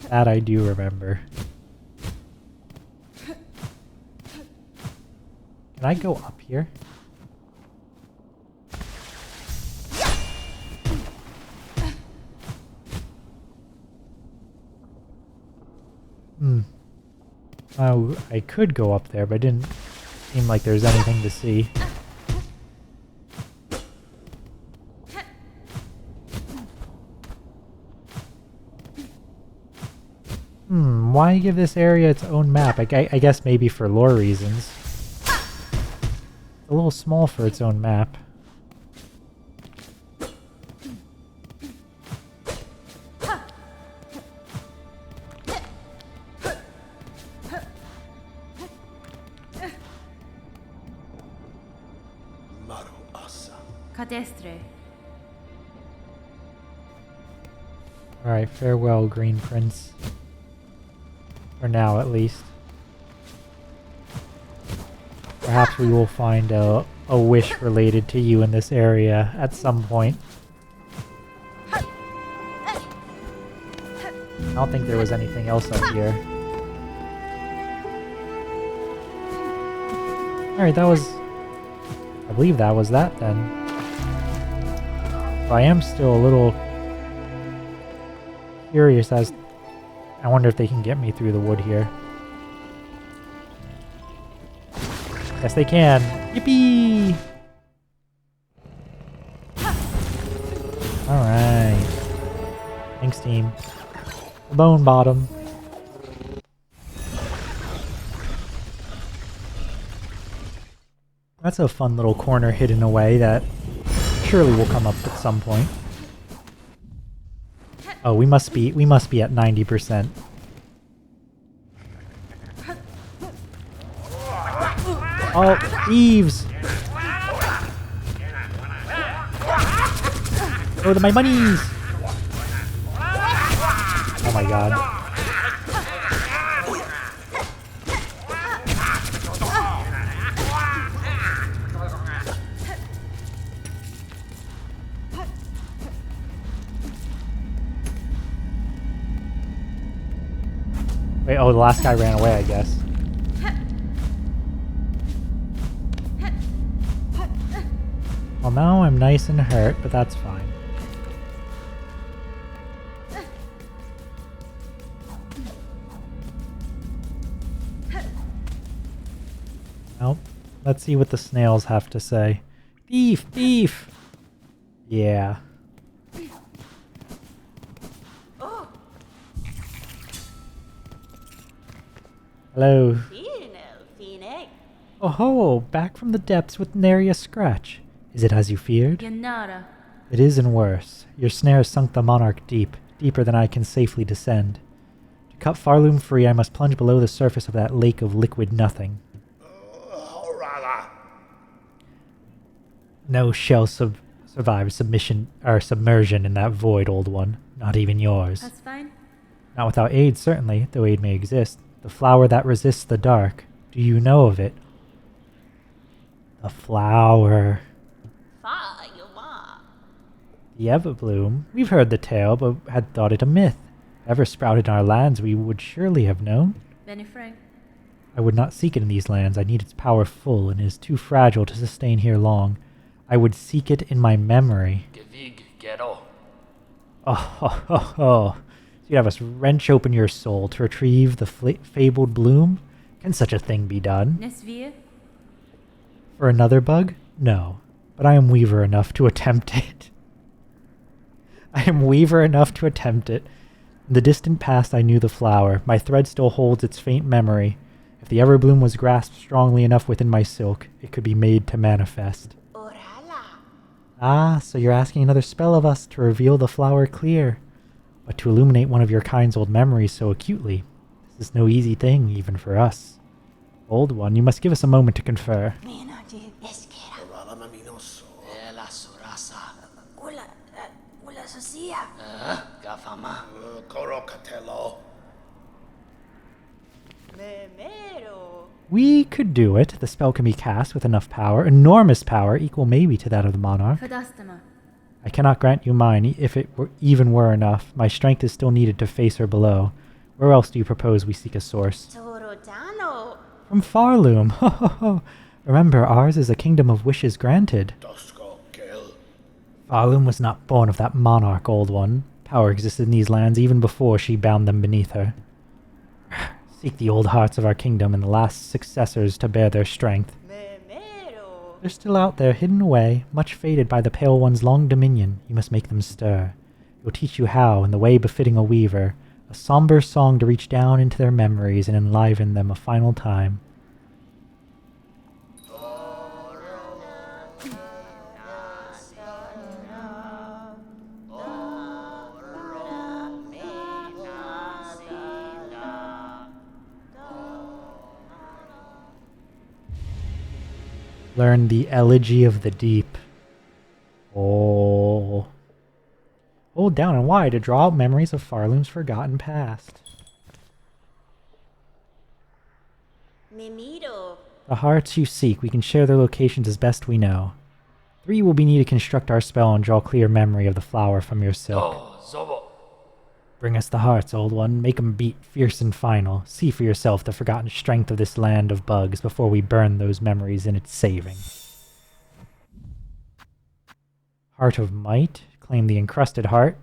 That I do remember. Can I go up here? Oh, I could go up there, but it didn't seem like there's anything to see. Why give this area its own map? I guess maybe for lore reasons. It's a little small for its own map. Alright, farewell, Green Prince. For now, at least. Perhaps we will find a wish related to you in this area at some point. I don't think there was anything else up here. Alright, that was... I believe that was that then. But I am still a little curious as... I wonder if they can get me through the wood here. Yes, they can. Yippee! Alright. Thanks, team. The bone bottom. That's a fun little corner hidden away that surely will come up at some point. Oh, we must be at 90%. Oh, thieves! Oh, my monies! Oh my god. Wait, oh, the last guy ran away, I guess. Well, now I'm nice and hurt, but that's fine. Well, let's see what the snails have to say. Beef! Beef! Yeah. Hello. Oh ho! Back from the depths with nary a scratch. Is it as you feared? It is and worse. Your snare sunk the monarch deep, deeper than I can safely descend. To cut Farloom free, I must plunge below the surface of that lake of liquid nothing. No shell survive submersion in that void, old one. Not even yours. That's fine. Not without aid, certainly, though aid may exist. The flower that resists the dark. Do you know of it? The flower. The Everbloom. We've heard the tale, but had thought it a myth. If ever sprouted in our lands, we would surely have known. Benny Frank. I would not seek it in these lands. I need its power full, and it is too fragile to sustain here long. I would seek it in my memory. Oh. So you'd have us wrench open your soul to retrieve the fabled bloom? Can such a thing be done? For another bug? No. But I am weaver enough to attempt it. In the distant past I knew the flower. My thread still holds its faint memory. If the Everbloom was grasped strongly enough within my silk, it could be made to manifest. Ah, so you're asking another spell of us to reveal the flower clear, but to illuminate one of your kind's old memories so acutely. This is no easy thing, even for us. Old one, you must give us a moment to confer. We could do it. The spell can be cast with enough power, enormous power, equal maybe to that of the monarch. I cannot grant you mine, if it even were enough. My strength is still needed to face her below. Where else do you propose we seek a source? From Farloom. Remember, ours is a kingdom of wishes granted. Farloom was not born of that monarch, old one. Power existed in these lands even before she bound them beneath her. Seek the old hearts of our kingdom and the last successors to bear their strength. They're still out there, hidden away, much faded by the Pale One's long dominion. You must make them stir. It will teach you how, in the way befitting a weaver, a somber song to reach down into their memories and enliven them a final time. Learn the Elegy of the Deep. Oh. Hold down and Y to draw out memories of Farloom's forgotten past. The hearts you seek, we can share their locations as best we know. 3 will be needed to construct our spell and draw clear memory of the flower from your silk. Bring us the hearts, old one. Make 'em beat fierce and final. See for yourself the forgotten strength of this land of bugs before we burn those memories in its saving. Heart of Might, claim the encrusted heart.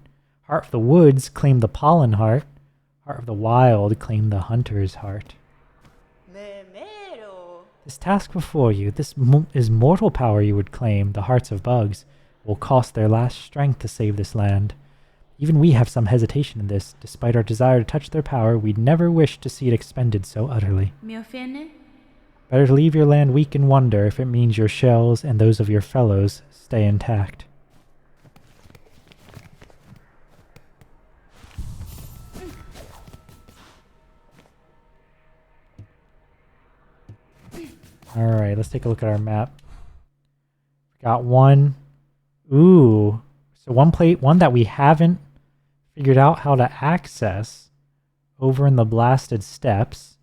Heart of the Woods, claim the pollen heart. Heart of the Wild, claim the hunter's heart. This task before you, this is mortal power you would claim, the hearts of bugs, will cost their last strength to save this land. Even we have some hesitation in this. Despite our desire to touch their power, we'd never wish to see it expended so utterly. Better to leave your land weak in wonder if it means your shells and those of your fellows stay intact. Alright, let's take a look at our map. Got one. Ooh. So one that we haven't figured out how to access over in the Blasted Steppes.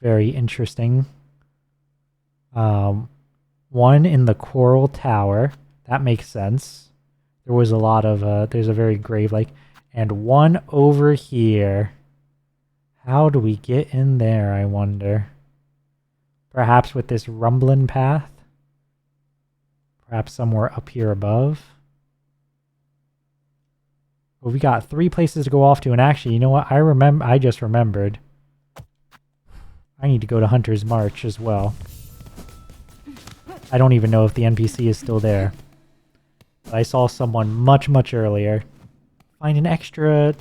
Very interesting. One in the Coral Tower. That makes sense. There was a lot of, there's a very grave lake. And one over here. How do we get in there, I wonder? Perhaps with this rumbling path? Perhaps somewhere up here above? Well, we got 3 places to go off to, and actually, you know what? I just remembered. I need to go to Hunter's March as well. I don't even know if the NPC is still there. But I saw someone much earlier find an extra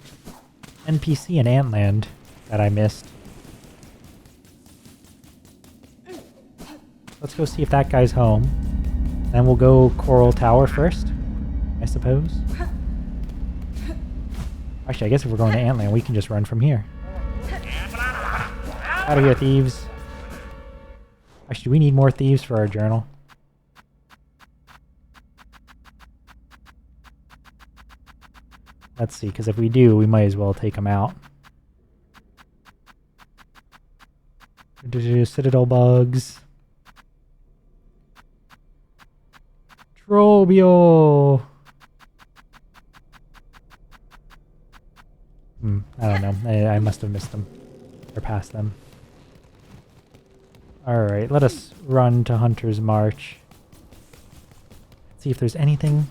NPC in Antland that I missed. Let's go see if that guy's home. Then we'll go Coral Tower first, I suppose. Actually, I guess if we're going to Antland, we can just run from here. Out of here, thieves. Actually, do we need more thieves for our journal? Let's see, because if we do, we might as well take them out. Citadel bugs. Trobio! I don't know. I must have missed them. Or passed them. Alright, let us run to Hunter's March. See if there's anything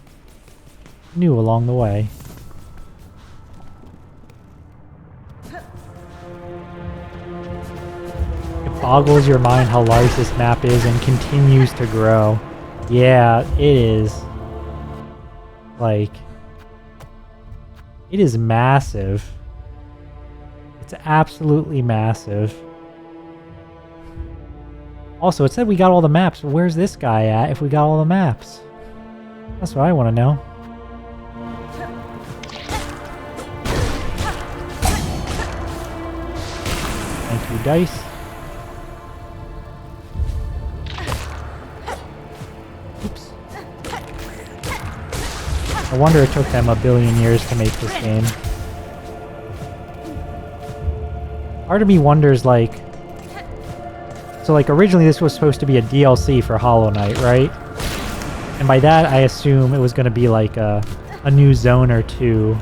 new along the way. It boggles your mind how large this map is and continues to grow. Yeah, it is. Like, it is massive. It's absolutely massive. Also, it said we got all the maps. Where's this guy at if we got all the maps? That's what I want to know. Thank you, dice. Oops. I wonder it took them a billion years to make this game. Part of me wonders, like... So, like, originally this was supposed to be a DLC for Hollow Knight, right? And by that, I assume it was going to be, like, a new zone or two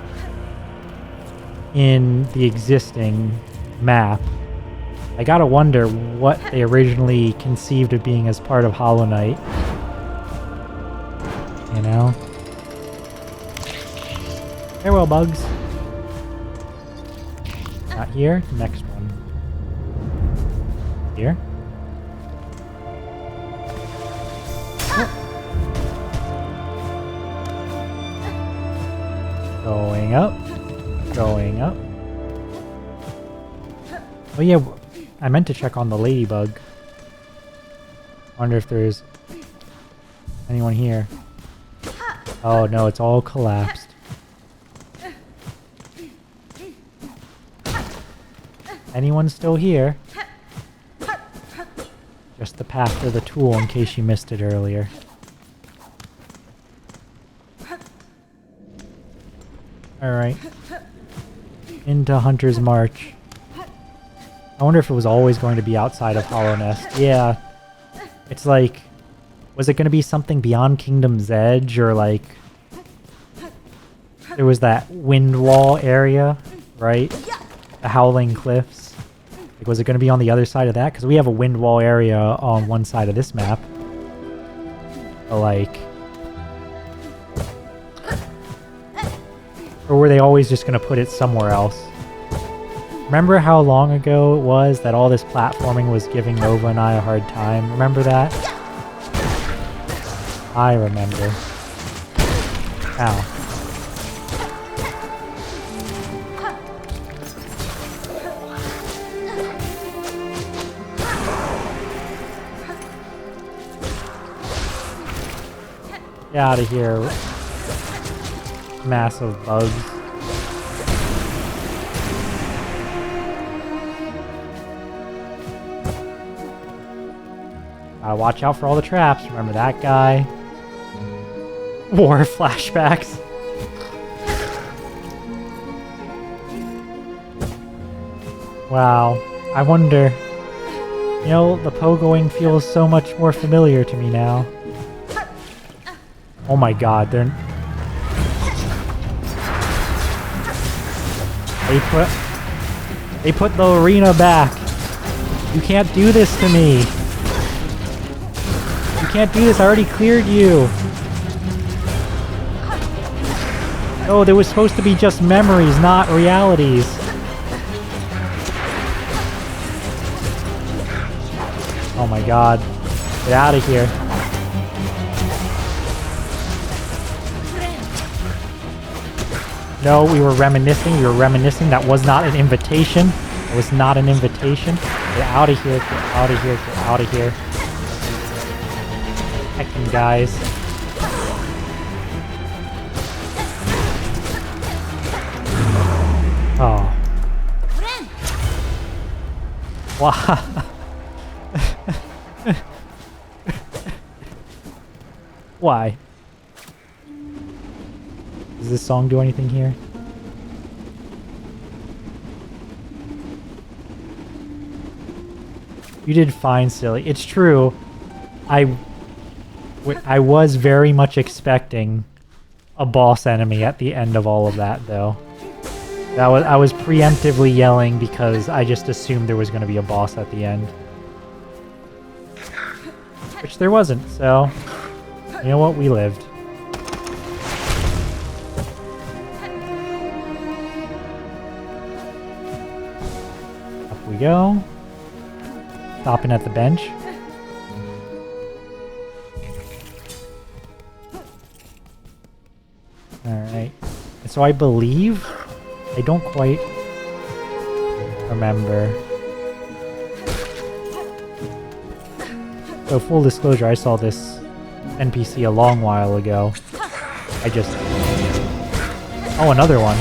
in the existing map. I gotta wonder what they originally conceived of being as part of Hollow Knight. You know? Farewell, bugs. Not here. Next one. Here. Going up. Going up. Oh yeah, I meant to check on the ladybug. Wonder if there's anyone here. Oh no, it's all collapsed. Anyone still here? Just the path to the tool in case you missed it earlier. Alright. Into Hunter's March. I wonder if it was always going to be outside of Hollow Nest. Yeah. It's like... Was it going to be something beyond Kingdom's Edge? Or like... There was that wind wall area, right? The Howling Cliffs. Like, was it going to be on the other side of that? Because we have a wind wall area on one side of this map. But like... Or were they always just going to put it somewhere else? Remember how long ago it was that all this platforming was giving Nova and I a hard time? Remember that? I remember. Ow. Get out of here. Massive bugs. Gotta watch out for all the traps. Remember that guy? War flashbacks. Wow. I wonder... You know, the pogoing feels so much more familiar to me now. Oh my god, they're... They put the arena back. You can't do this to me. You can't do this. I already cleared you. Oh, there was supposed to be just memories, not realities. Oh my god. Get out of here. No, we were reminiscing. We were reminiscing. That was not an invitation. It was not an invitation. Get out of here. Get out of here. Get out of here. Heckin' guys. Oh. Wow. Why? Does this song do anything here? You did fine, silly. It's true. I was very much expecting a boss enemy at the end of all of that, though. I was preemptively yelling because I just assumed there was going to be a boss at the end. Which there wasn't, so... You know what? We lived. Up we go. Stopping at the bench. Alright. And so I believe... I don't quite remember. So full disclosure, I saw this NPC a long while ago. I just... Oh, another one.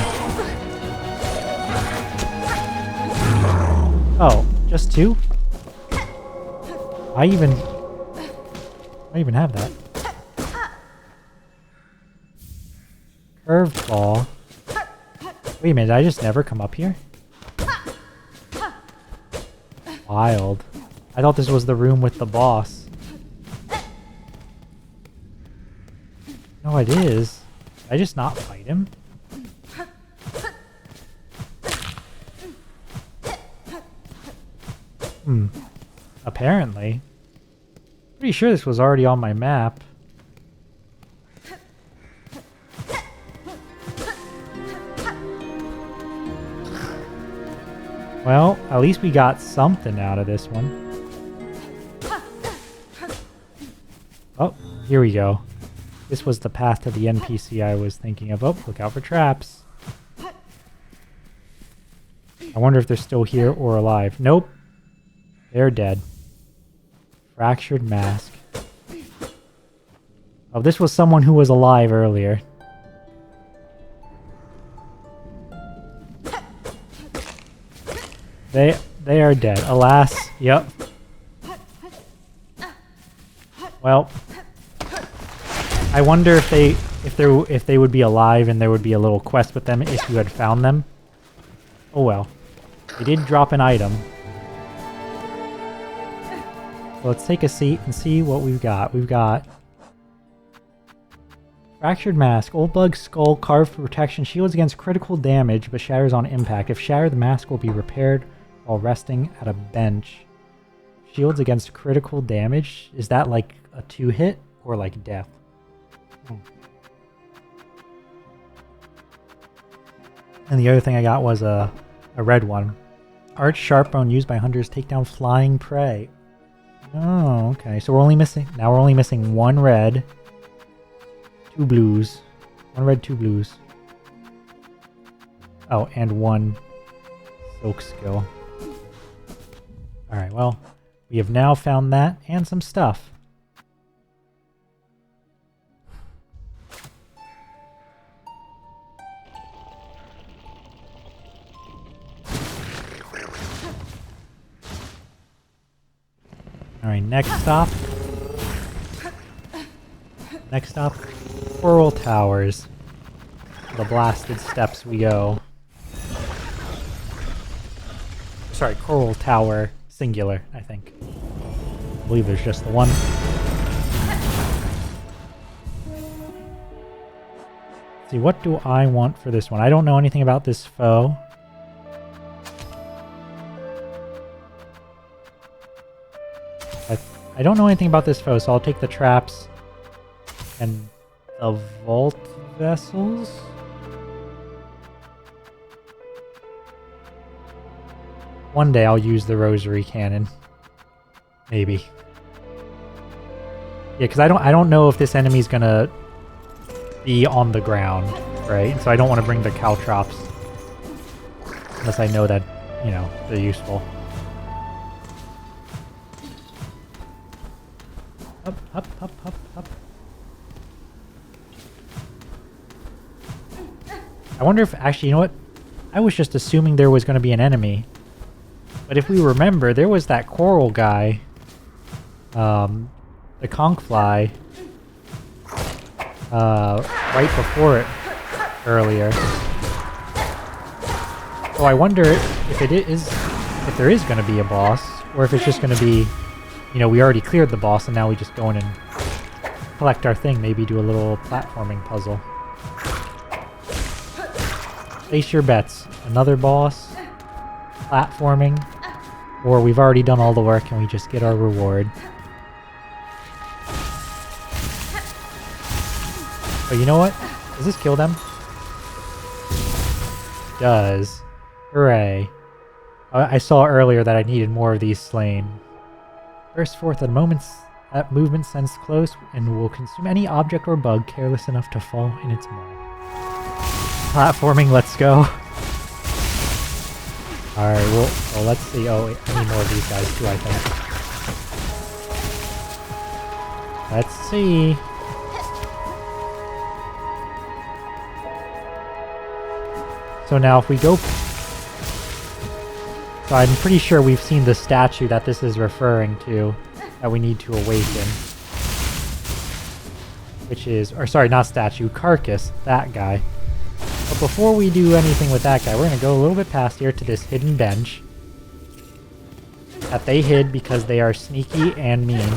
Oh, just two? I even have that. Curved ball. Wait a minute, did I just never come up here? Wild. I thought this was the room with the boss. No, it is. Did I just not fight him? Apparently. Pretty sure this was already on my map. Well, at least we got something out of this one. Oh, here we go. This was the path to the NPC I was thinking of. Oh, look out for traps. I wonder if they're still here or alive. Nope. They're dead. Fractured mask. Oh, this was someone who was alive earlier. They are dead. Alas. Yep. Well, I wonder if they would be alive and there would be a little quest with them if you had found them. Oh well. They did drop an item. So let's take a seat and see what we've got. We've got fractured mask, old bug skull carved for protection, shields against critical damage but shatters on impact. If shattered, the mask will be repaired while resting at a bench. Shields against critical damage? Is that like a 2-hit or like death? And the other thing I got was a red one. Arch sharpbone used by hunters take down flying prey. Oh, okay. So we're only missing one red, 2 blues. One red, 2 blues. Oh, and 1 silk skill. Alright, well, we have now found that and some stuff. Alright, next stop. Coral Towers. The blasted steps we go. Sorry, Coral Tower, singular, I think. I believe there's just the one. Let's see, what do I want for this one? I don't know anything about this foe. I don't know anything about this foe, so I'll take the traps and the vault vessels. One day I'll use the rosary cannon. Maybe. Yeah, because I don't know if this enemy's gonna be on the ground, right? So I don't want to bring the caltrops unless I know that, you know, they're useful. Up, up, up, up, up. I wonder if, actually, you know what? I was just assuming there was going to be an enemy. But if we remember, there was that coral guy. The conch fly. Right before it earlier. So I wonder if if there is going to be a boss, or if it's just going to be, you know, we already cleared the boss and now we just go in and collect our thing, maybe do a little platforming puzzle. Place your bets. Another boss, platforming, or we've already done all the work and we just get our reward. But you know what? Does this kill them? It does. Hooray. I saw earlier that I needed more of these slain. Burst forth at movement sensed close and will consume any object or bug careless enough to fall in its maw. Platforming, let's go. Alright, well, let's see. Oh, wait, I need more of these guys too, I think. Let's see. So now if we go... So I'm pretty sure we've seen the statue that this is referring to that we need to awaken. Which is... Or sorry, not statue. Carcass. That guy. But before we do anything with that guy, we're going to go a little bit past here to this hidden bench. That they hid because they are sneaky and mean.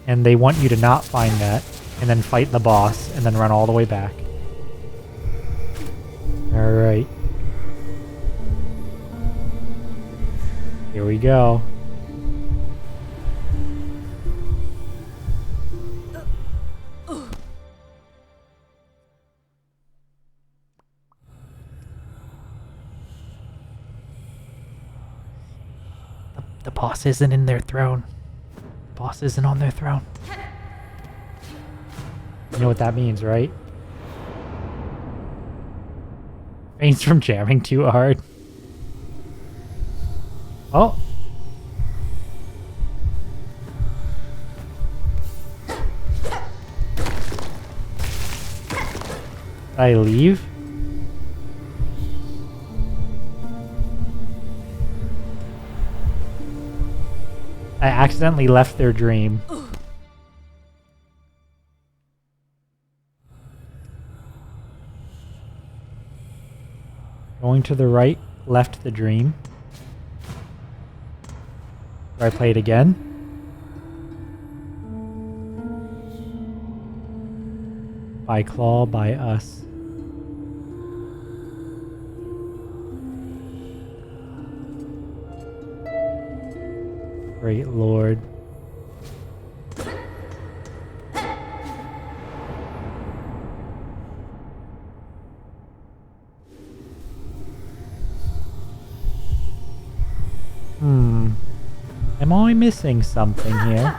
And they want you to not find that. And then fight the boss. And then run all the way back. Alright. Here we go. The boss isn't in their throne. The boss isn't on their throne. You know what that means, right? Faints from jamming too hard. Oh. Did I leave? I accidentally left their dream. Going to the right, left the dream. Do I play it again? By claw, by us. Great Lord. Am I missing something here?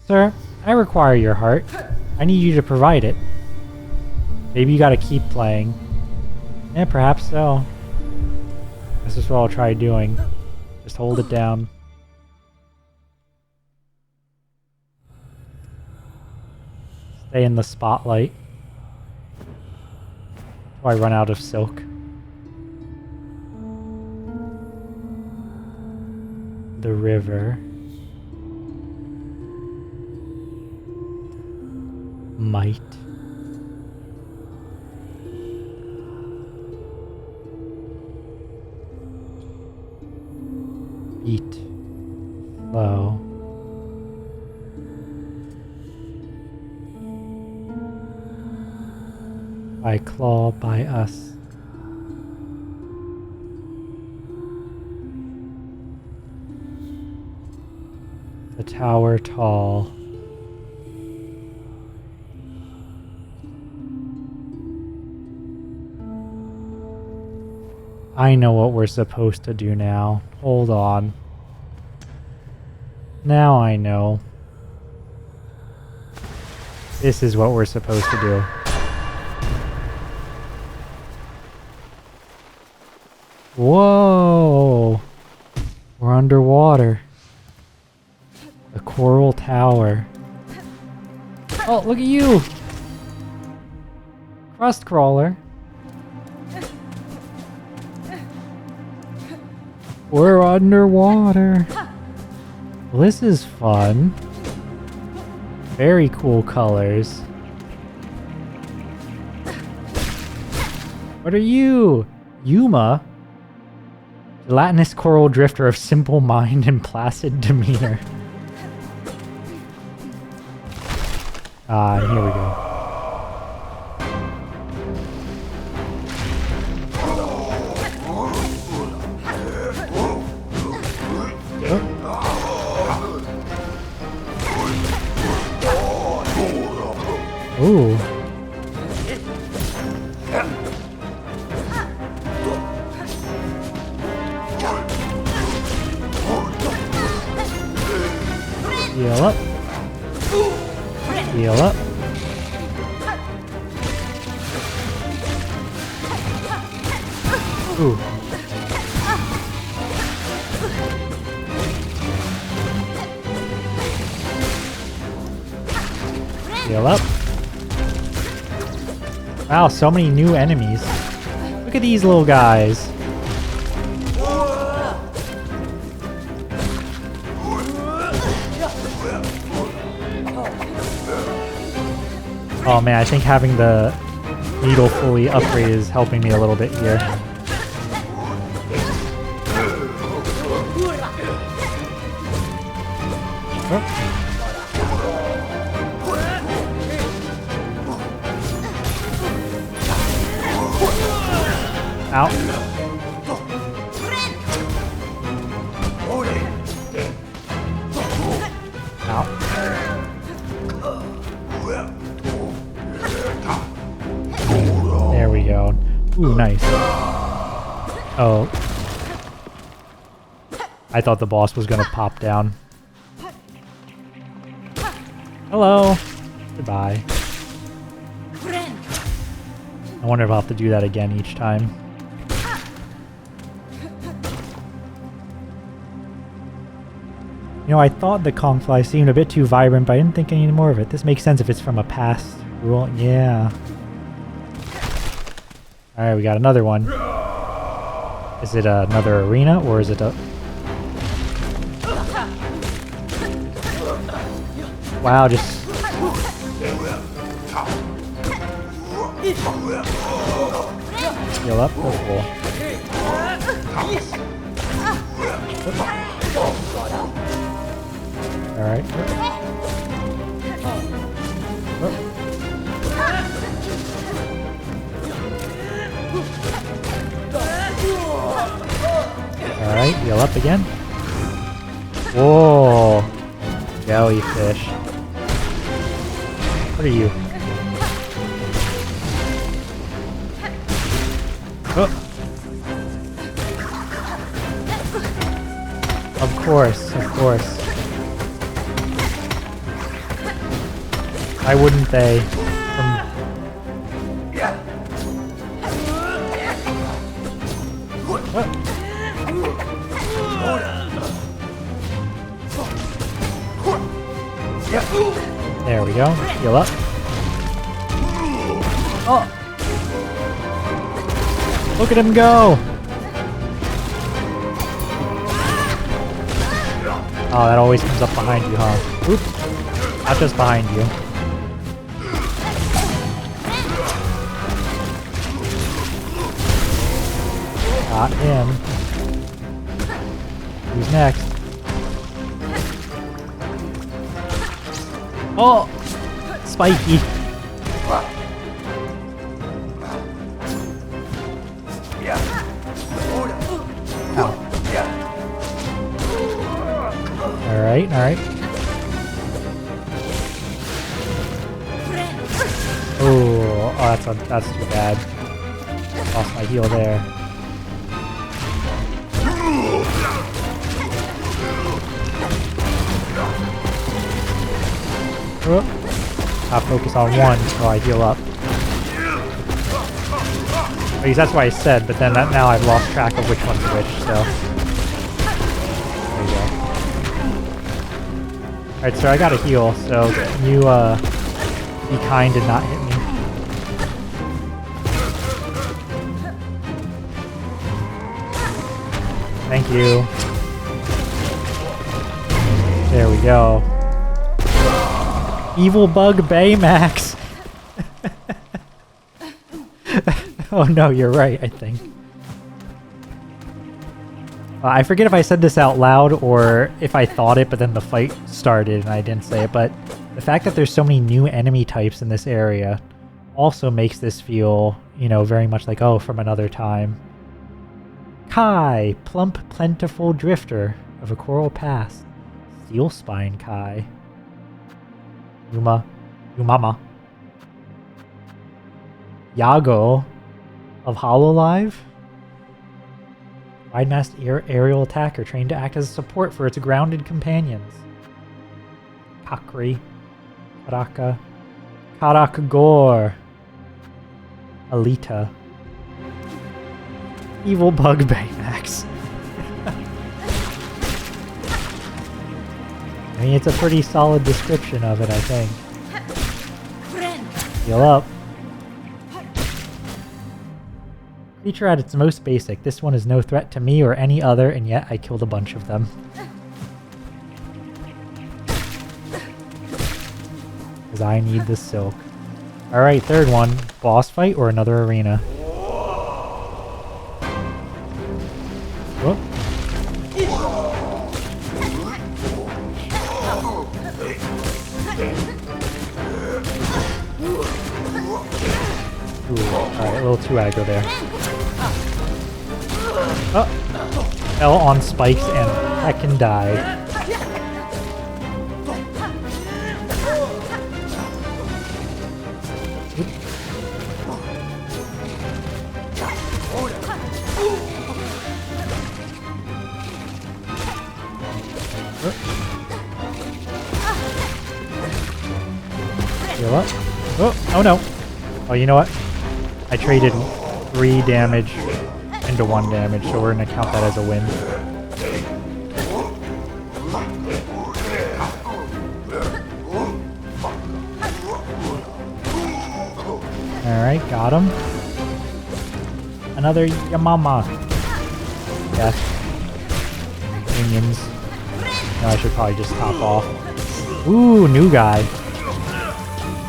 Sir, I require your heart. I need you to provide it. Maybe you gotta keep playing. Yeah, perhaps so. This is what I'll try doing. Just hold it down. Stay in the spotlight. Till I run out of silk. The river. Might. Beat. Flow. By claw, by us. The tower tall. I know what we're supposed to do now. Hold on. Now I know. This is what we're supposed to do. Whoa! We're underwater. The coral tower. Oh, look at you! Crust crawler. We're underwater. Well, this is fun. Very cool colors. What are you? Yuma? Gelatinous coral drifter of simple mind and placid demeanor. Here we go. Ooh. Heal up. Heal up. Ooh. Heal up. Wow, so many new enemies. Look at these little guys. Oh man, I think having the needle fully upgraded is helping me a little bit here. Oh. Ow. Ow. There we go. Ooh, nice. Oh. I thought the boss was gonna pop down. Hello. Goodbye. I wonder if I'll have to do that again each time. You know, I thought the Kongfly seemed a bit too vibrant, but I didn't think any more of it. This makes sense if it's from a past rule. Yeah. Alright, we got another one. Is it another arena, or is it a... Wow, just... Heal up? Oh, cool. Alright. Alright, heal up again. Whoa! Jellyfish. What are you? Oh. Of course, of course. Why wouldn't they? There we go. Heal up. Oh! Look at him go! Oh, that always comes up behind you, huh? Oop! Not just behind you. Got him. Who's next? Oh! Spiky! Alright, alright. Oh, that's too bad. Lost my heal there. I'll focus on one until I heal up. At least that's what I said, but then now I've lost track of which one's which, so. There you go. Alright, so I got a heal, so can you be kind and not hit me? Thank you. There we go. Evil Bug Baymax! Oh no, you're right, I think. I forget if I said this out loud or if I thought it, but then the fight started and I didn't say it, but the fact that there's so many new enemy types in this area also makes this feel, you know, very much like, oh, from another time. Kai, plump, plentiful drifter of a coral past. Steel spine Kai. Umama. Yago of Hololive. Wide-mast aerial attacker trained to act as support for its grounded companions. Kakri. Karaka. Karakagor. Alita. Evil Bug Baymax. I mean, it's a pretty solid description of it, I think. Heal up. Creature at its most basic. This one is no threat to me or any other, and yet I killed a bunch of them. Because I need the silk. Alright, third one. Boss fight or another arena? Whoop. Ooh, alright, a little too aggro there. Oh! Fell on spikes and heckin' died. Heal up. Oh no! Oh, you know what? I traded 3 damage into 1 damage, so we're gonna count that as a win. Alright, got him. Another Yamama. Yes. Minions. No, I should probably just top off. Ooh, new guy.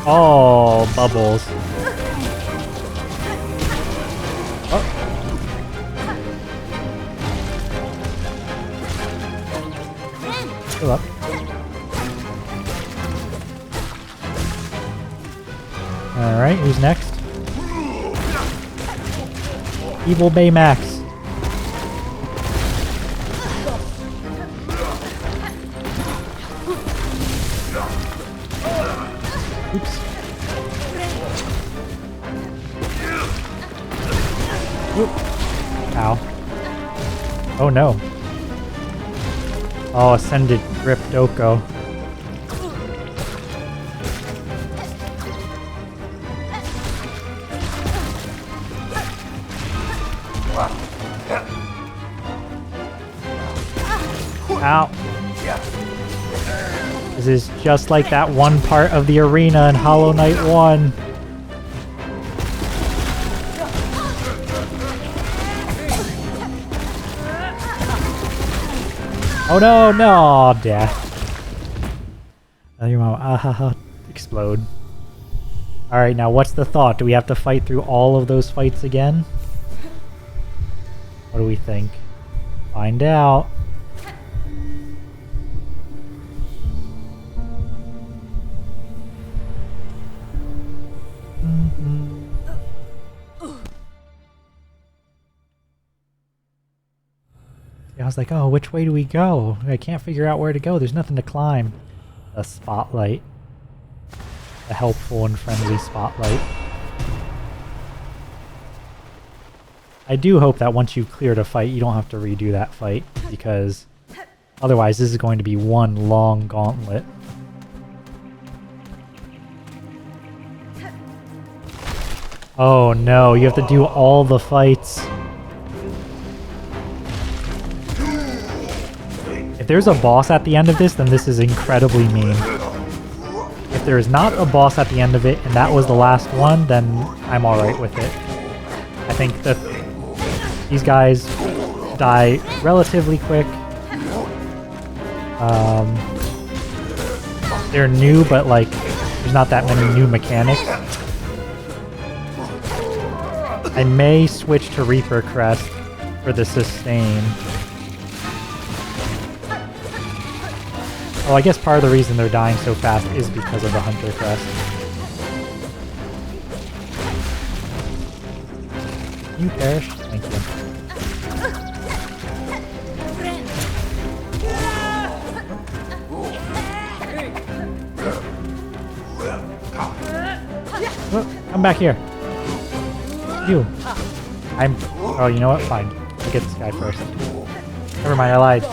Oh, bubbles. Oh. Fill up. Alright, who's next? Evil Baymax. Oops. Oop. Ow. Oh no. Oh, Ascended Grip Doko. Ow. This is just like that one part of the arena in Hollow Knight 1. Oh no, no, death. Explode. Alright, now what's the thought? Do we have to fight through all of those fights again? What do we think? Find out. I was like, oh, which way do we go? I can't figure out where to go. There's nothing to climb. A spotlight. A helpful and friendly spotlight. I do hope that once you've cleared a fight, you don't have to redo that fight, because otherwise this is going to be one long gauntlet. Oh no, you have to do all the fights. If there's a boss at the end of this, then this is incredibly mean. If there is not a boss at the end of it, and that was the last one, then I'm alright with it. I think that these guys die relatively quick. They're new, but like, there's not that many new mechanics. I may switch to Reaper Crest for the sustain. Well, I guess part of the reason they're dying so fast is because of the Hunter Crest. You perished? Thank you. Oh, come back here. You. Oh, you know what? Fine. I'll get this guy first. Never mind, I lied.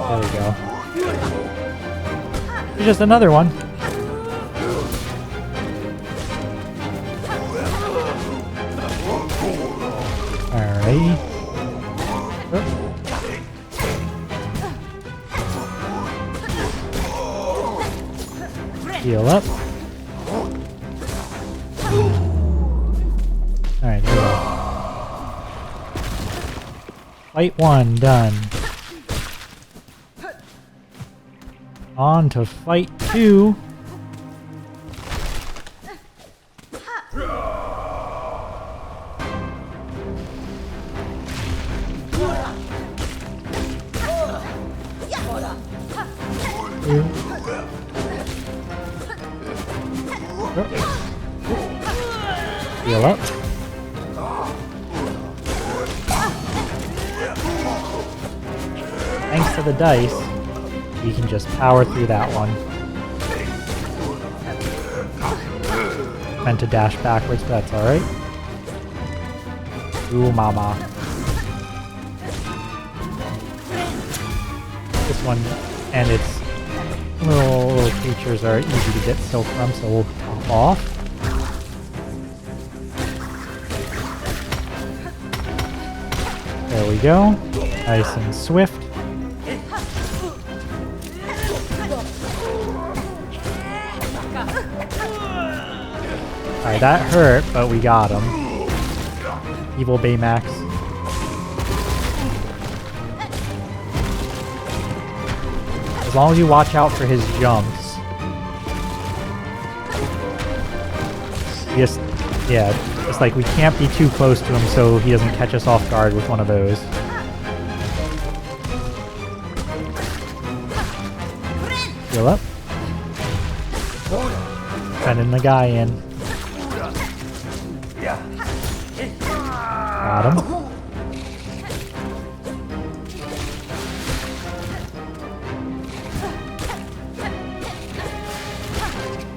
There we go. There's just another one. Alright. Oh. Heal up. Alright, here we go. Fight 1 done. On to fight 2. Heal up. Thanks to the dice, we can just power through that one. Meant to dash backwards, but that's alright. Ooh, mama. This one and its little creatures are easy to get silk from, so we'll top off. There we go. Nice and swift. Alright, that hurt, but we got him. Evil Baymax. As long as you watch out for his jumps. It's like we can't be too close to him so he doesn't catch us off guard with one of those. Heal up. Sending the guy in. Got him.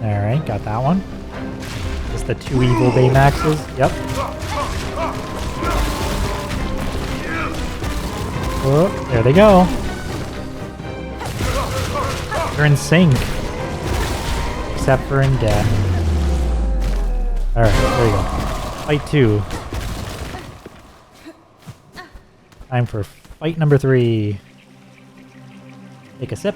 Alright, got that one. Just the 2 evil Baymaxes. Yep. Oh, there they go. They're in sync. Except for in death. Alright, there we go. Fight 2. Time for fight number 3. Take a sip.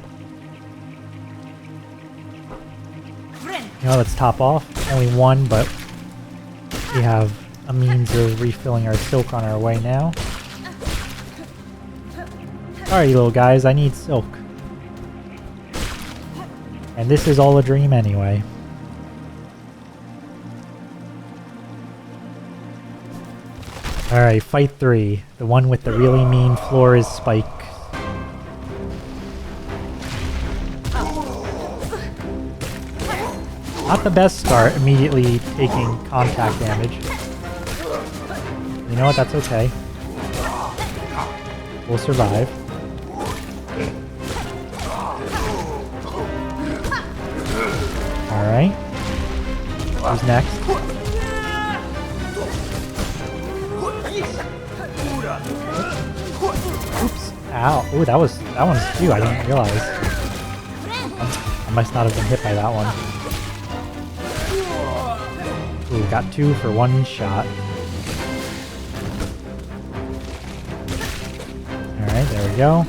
You know, let's top off. Only 1, but we have a means of refilling our silk on our way now. Sorry, little guys, I need silk. And this is all a dream anyway. Alright, fight 3. The one with the really mean floor is Spike. Not the best start, immediately taking contact damage. You know what, that's okay. We'll survive. Alright. Who's next? Oops. Ow. Ooh, that one's 2, I didn't realize. I must not have been hit by that one. Ooh, got 2 for 1 shot. Alright, there we go.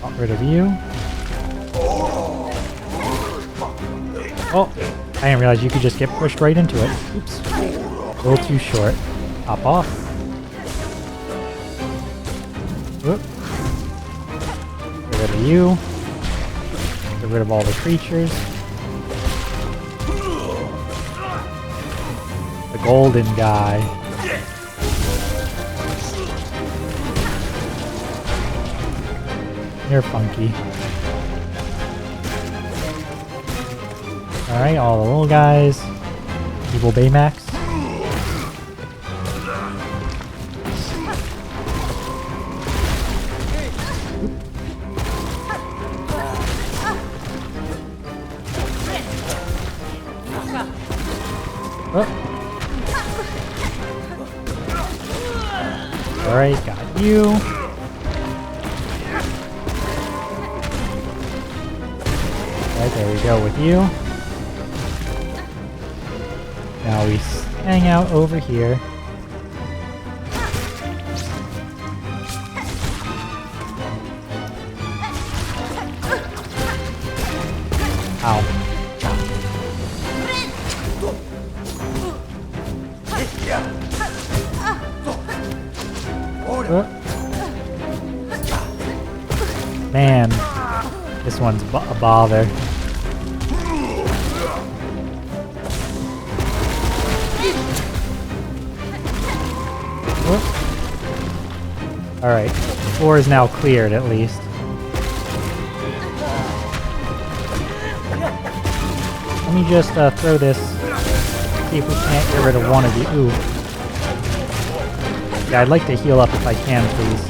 Got rid of you. Oh, I didn't realize you could just get pushed right into it. Oops. A little too short. Pop off. Whoop. Get rid of you. Get rid of all the creatures. The golden guy. You're funky. Alright, all the little guys. Evil Baymax. Oh. Alright, got you. Right, there we go with you. Now we hang out over here. Ow. Man, this one's a bother. Alright, floor is now cleared at least. Let me just throw this, see if we can't get rid of one of you. Ooh. Yeah, I'd like to heal up if I can, please.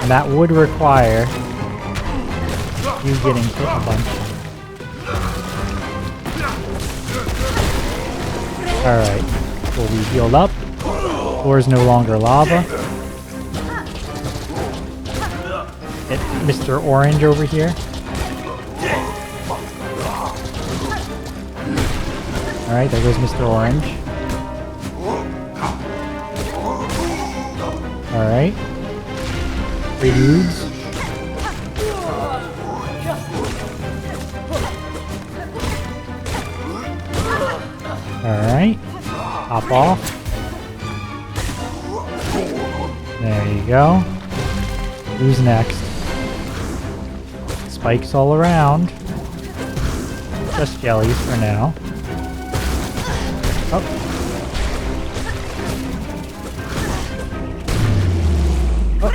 And that would require you getting hit a bunch. Alright, well, we healed up. Floor is no longer lava. Hit Mr. Orange over here. Alright, there goes Mr. Orange. Alright. Preludes. Alright. Hop off. There you go. Who's next? Spikes all around. Just jellies for now. Oh. Oh.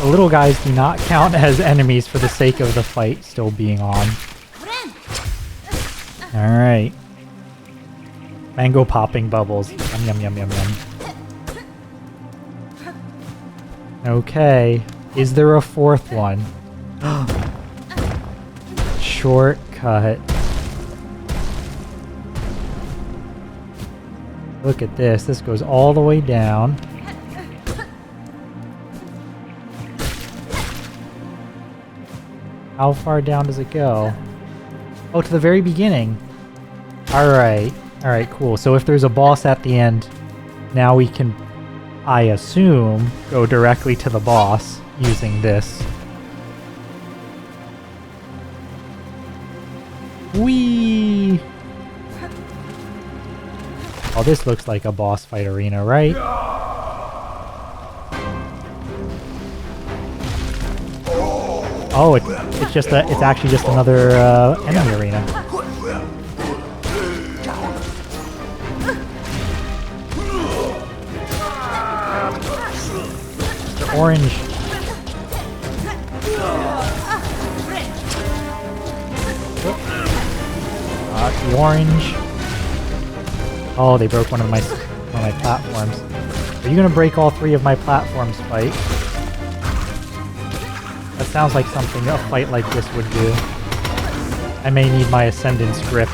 The little guys do not count as enemies for the sake of the fight still being on. Alright. Mango popping bubbles. Yum yum yum yum yum. Okay. Is there a fourth one? Shortcut. Look at this. This goes all the way down. How far down does it go? Oh, to the very beginning. Alright. Alright, cool. So if there's a boss at the end, now we can, I assume, go directly to the boss using this. Whee! Oh, this looks like a boss fight arena, right? Oh, it's actually just another enemy arena. Mr. Orange. The orange. Oh, they broke one of my platforms. Are you gonna break all three of my platforms, fight? That sounds like something a fight like this would do. I may need my Ascendance grip.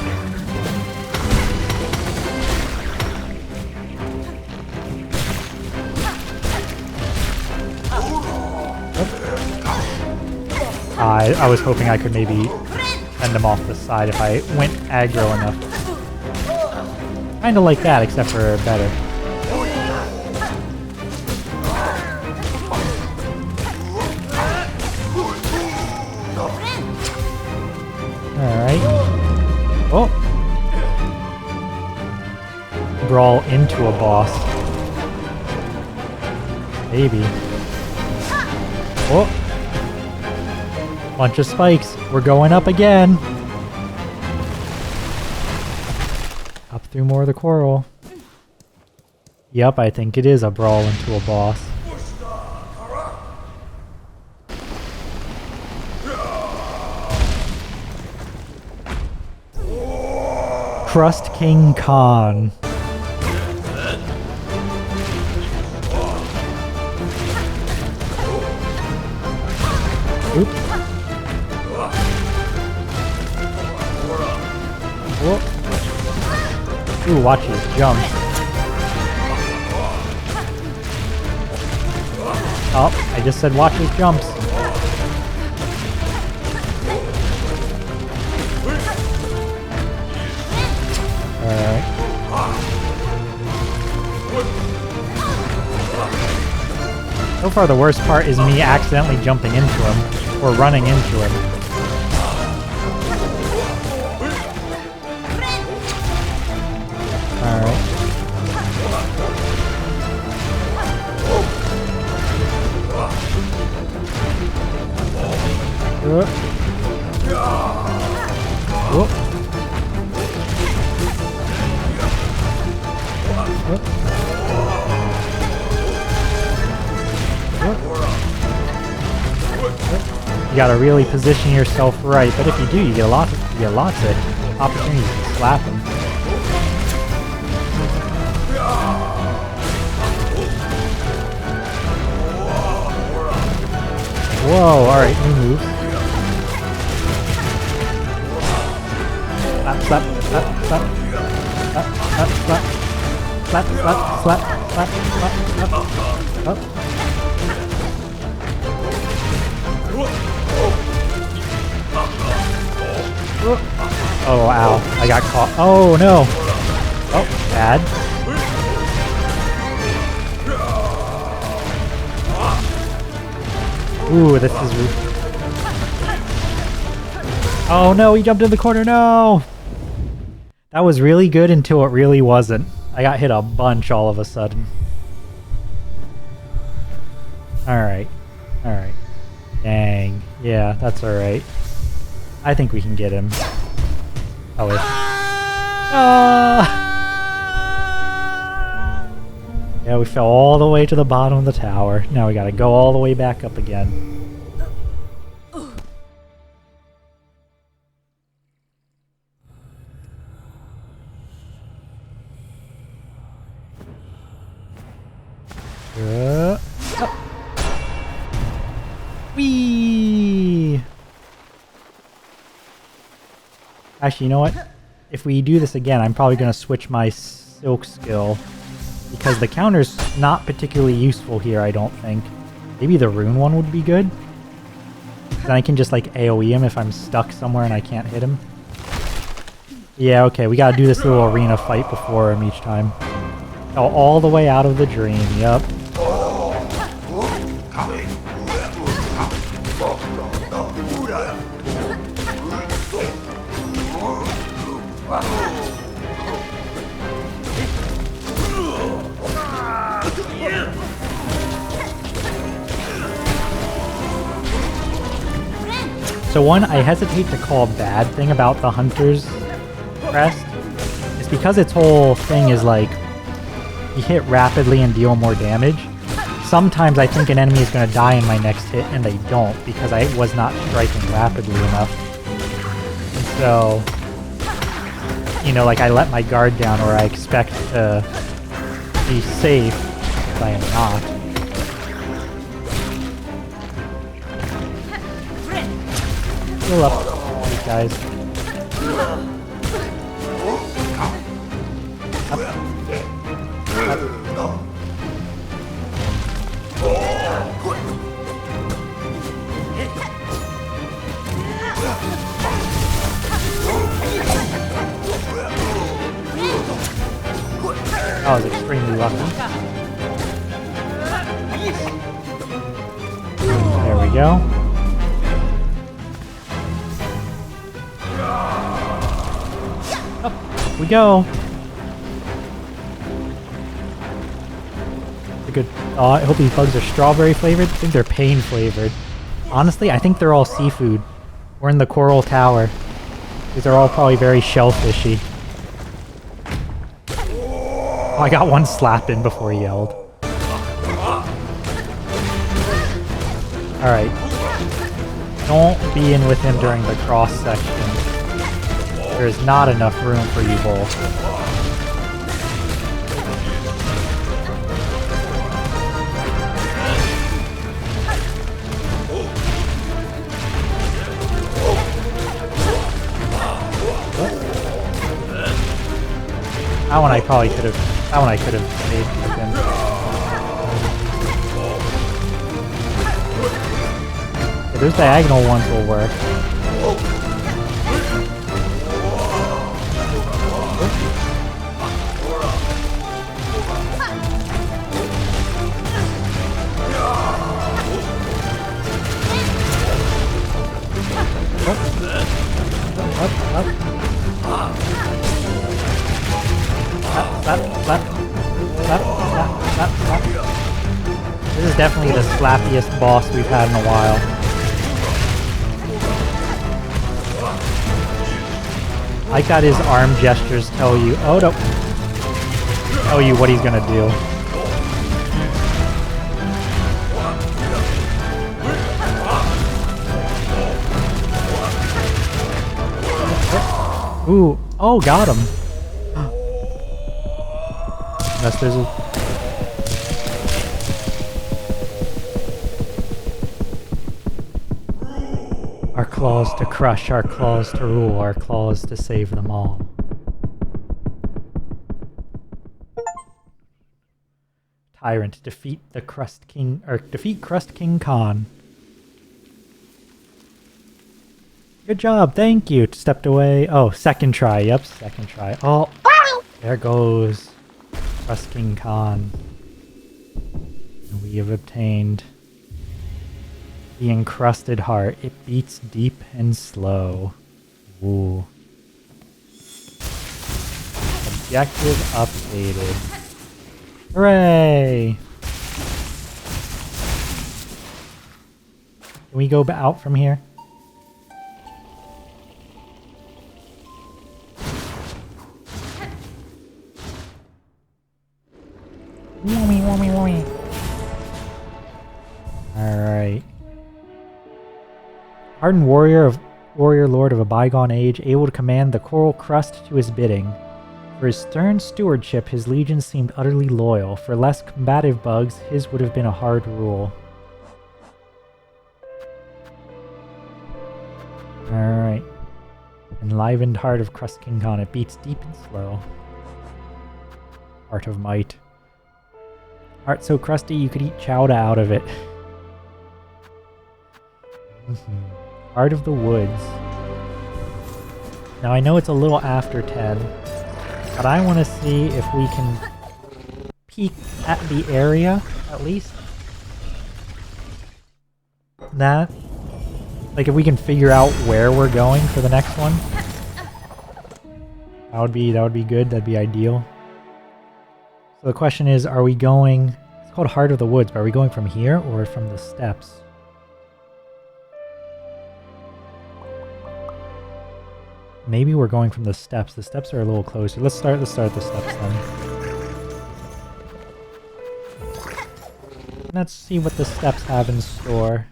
I was hoping I could maybe send them off the side if I went aggro enough. Kinda like that, except for better. Alright. Oh! Brawl into a boss. Maybe. Oh! Bunch of spikes. We're going up again. Up through more of the coral. Yep, I think it is a brawl into a boss. Crust King Khan. Oop. Whoa. Ooh, watch his jumps. Oh, I just said watch his jumps. Alright. So far the worst part is me accidentally jumping into him, or running into him. gotta really position yourself right, but if you do, you get lots of opportunities to slap him. Whoa, alright, new move. Slap, slap, slap, slap, slap, slap, slap, slap, slap, slap, slap, slap, slap. Oh, ow. I got caught. Oh, no. Oh, bad. Ooh, this is rude. Oh, no. He jumped in the corner. No. That was really good until it really wasn't. I got hit a bunch all of a sudden. Alright. Alright. Dang. Yeah, that's alright. I think we can get him. Oh, wait. Yeah, we fell all the way to the bottom of the tower. Now we gotta go all the way back up again. Whee! Actually, you know what? If we do this again, I'm probably going to switch my silk skill. Because the counter's not particularly useful here, I don't think. Maybe the rune one would be good. Then I can just like AoE him if I'm stuck somewhere and I can't hit him. Yeah, okay, we gotta do this little arena fight before him each time. Oh, all the way out of the dream, yep. So one I hesitate to call bad thing about the Hunter's Crest is because its whole thing is like you hit rapidly and deal more damage. Sometimes I think an enemy is going to die in my next hit and they don't because I was not striking rapidly enough. And so, you know, like I let my guard down or I expect to be safe, but I am not. Heal up, these guys. Up. Up. I was extremely lucky. There we go. Up we go. They're good. Oh, I hope these bugs are strawberry flavored. I think they're pain flavored. Honestly, I think they're all seafood. We're in the Coral Tower. These are all probably very shellfishy. Oh, I got one slap in before he yelled. Alright. Don't be in with him during the cross section. There's not enough room for you both. That one I probably could have. That one I could have made with him. Yeah, those diagonal ones will work. This is definitely the slappiest boss we've had in a while. I like that his arm gestures tell you, oh no, tell you what he's gonna do. Ooh. Oh, got him. Unless there's a... Our claws to crush, our claws to rule, our claws to save them all. Tyrant, defeat Crust King Khan. Good job, thank you. Stepped away. Oh, second try. Yep, second try. Oh, there goes Crust King Khan. We have obtained the encrusted heart. It beats deep and slow. Ooh. Objective updated. Hooray! Can we go out from here? Alright. Hardened warrior lord of a bygone age, able to command the coral crust to his bidding. For his stern stewardship, his legions seemed utterly loyal. For less combative bugs, his would have been a hard rule. Alright. Enlivened heart of Crust King Khan. It beats deep and slow. Heart of might. Heart so crusty you could eat chowder out of it. Heart of the woods. Now I know it's a little after 10, but I want to see if we can peek at the area, at least. That. Like if we can figure out where we're going for the next one. That would be good, that'd be ideal. So the question is, are we going... It's called Heart of the Woods, but are we going from here or from the steps? Maybe we're going from the steps. The steps are a little closer. Let's start the steps then. Let's see what the steps have in store.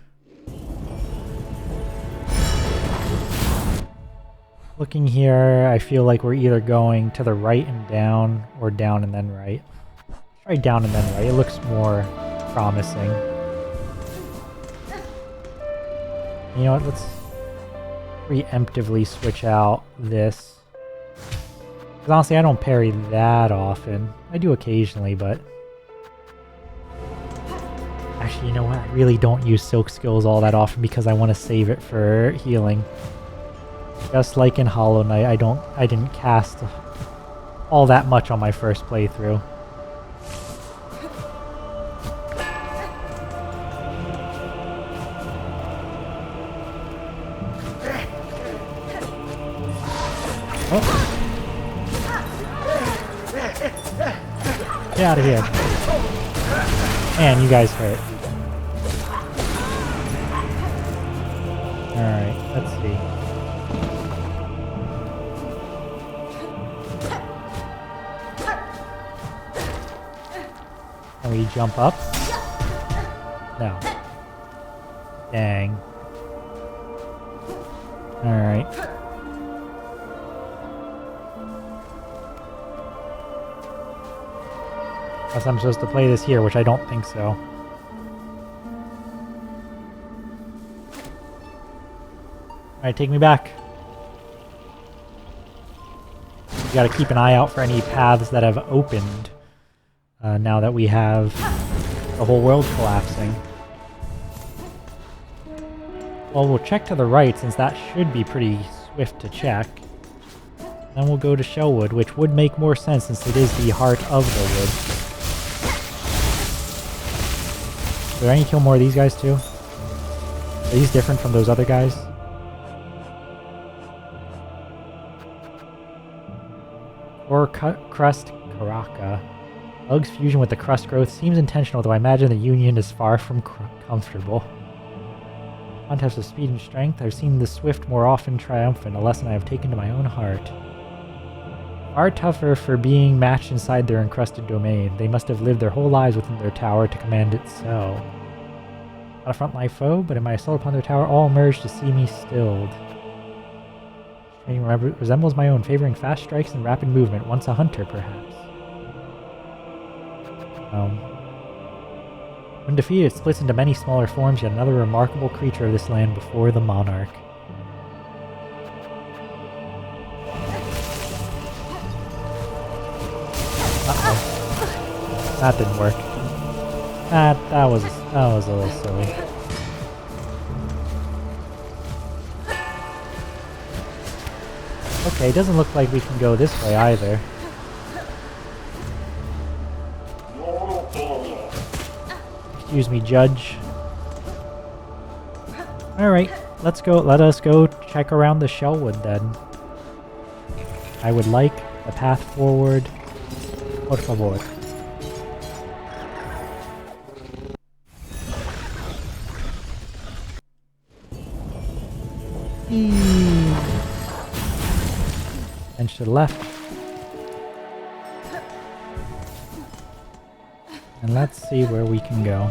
Looking here, I feel like we're either going to the right and down, or down and then right. Let's try down and then right. It looks more promising. You know what? Let's preemptively switch out this. Because honestly, I don't parry that often. I do occasionally, but... Actually, you know what? I really don't use Silk Skills all that often because I want to save it for healing. Just like in Hollow Knight, I didn't cast all that much on my first playthrough. Oh. Get out of here. Man, you guys hurt. Alright, let's see. Can we jump up? No. Dang. Alright. Guess I'm supposed to play this here, which I don't think so. Alright, take me back. You gotta keep an eye out for any paths that have opened. Now that we have the whole world collapsing. Well, we'll check to the right since that should be pretty swift to check. Then we'll go to Shellwood, which would make more sense since it is the heart of the wood. Do I need to kill more of these guys too? Are these different from those other guys? Or Crust Karaka. Bug's fusion with the crust growth seems intentional, though I imagine the union is far from comfortable. Contests of speed and strength, I've seen the swift more often triumphant, a lesson I have taken to my own heart. Far tougher for being matched inside their encrusted domain. They must have lived their whole lives within their tower to command it so. Not a frontline foe, but in my assault upon their tower, all emerged to see me stilled. Resembles my own, favoring fast strikes and rapid movement. Once a hunter, perhaps. When defeated, it splits into many smaller forms, yet another remarkable creature of this land before the monarch. Uh-oh. That didn't work. That was a little silly. Okay, it doesn't look like we can go this way either. Excuse me, Judge. Alright, let's go. Let us go check around the Shellwood then. I would like the path forward. Por favor. And to the left. And let's see where we can go.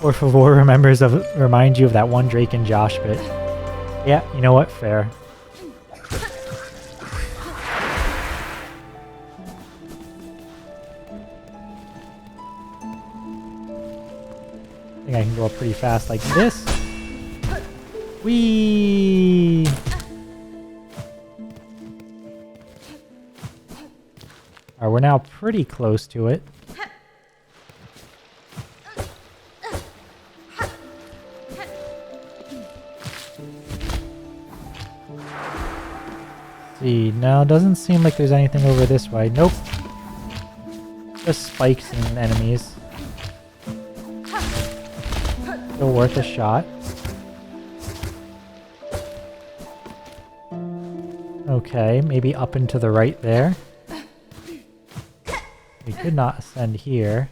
Por favor reminds you of that one Drake and Josh bit. Yeah, you know what? Fair. I think I can go up pretty fast like this. Whee! Alright, we're now pretty close to it. See, no, it doesn't seem like there's anything over this way. Nope. Just spikes and enemies. Still worth a shot. Okay, maybe up and to the right there. We could not ascend here.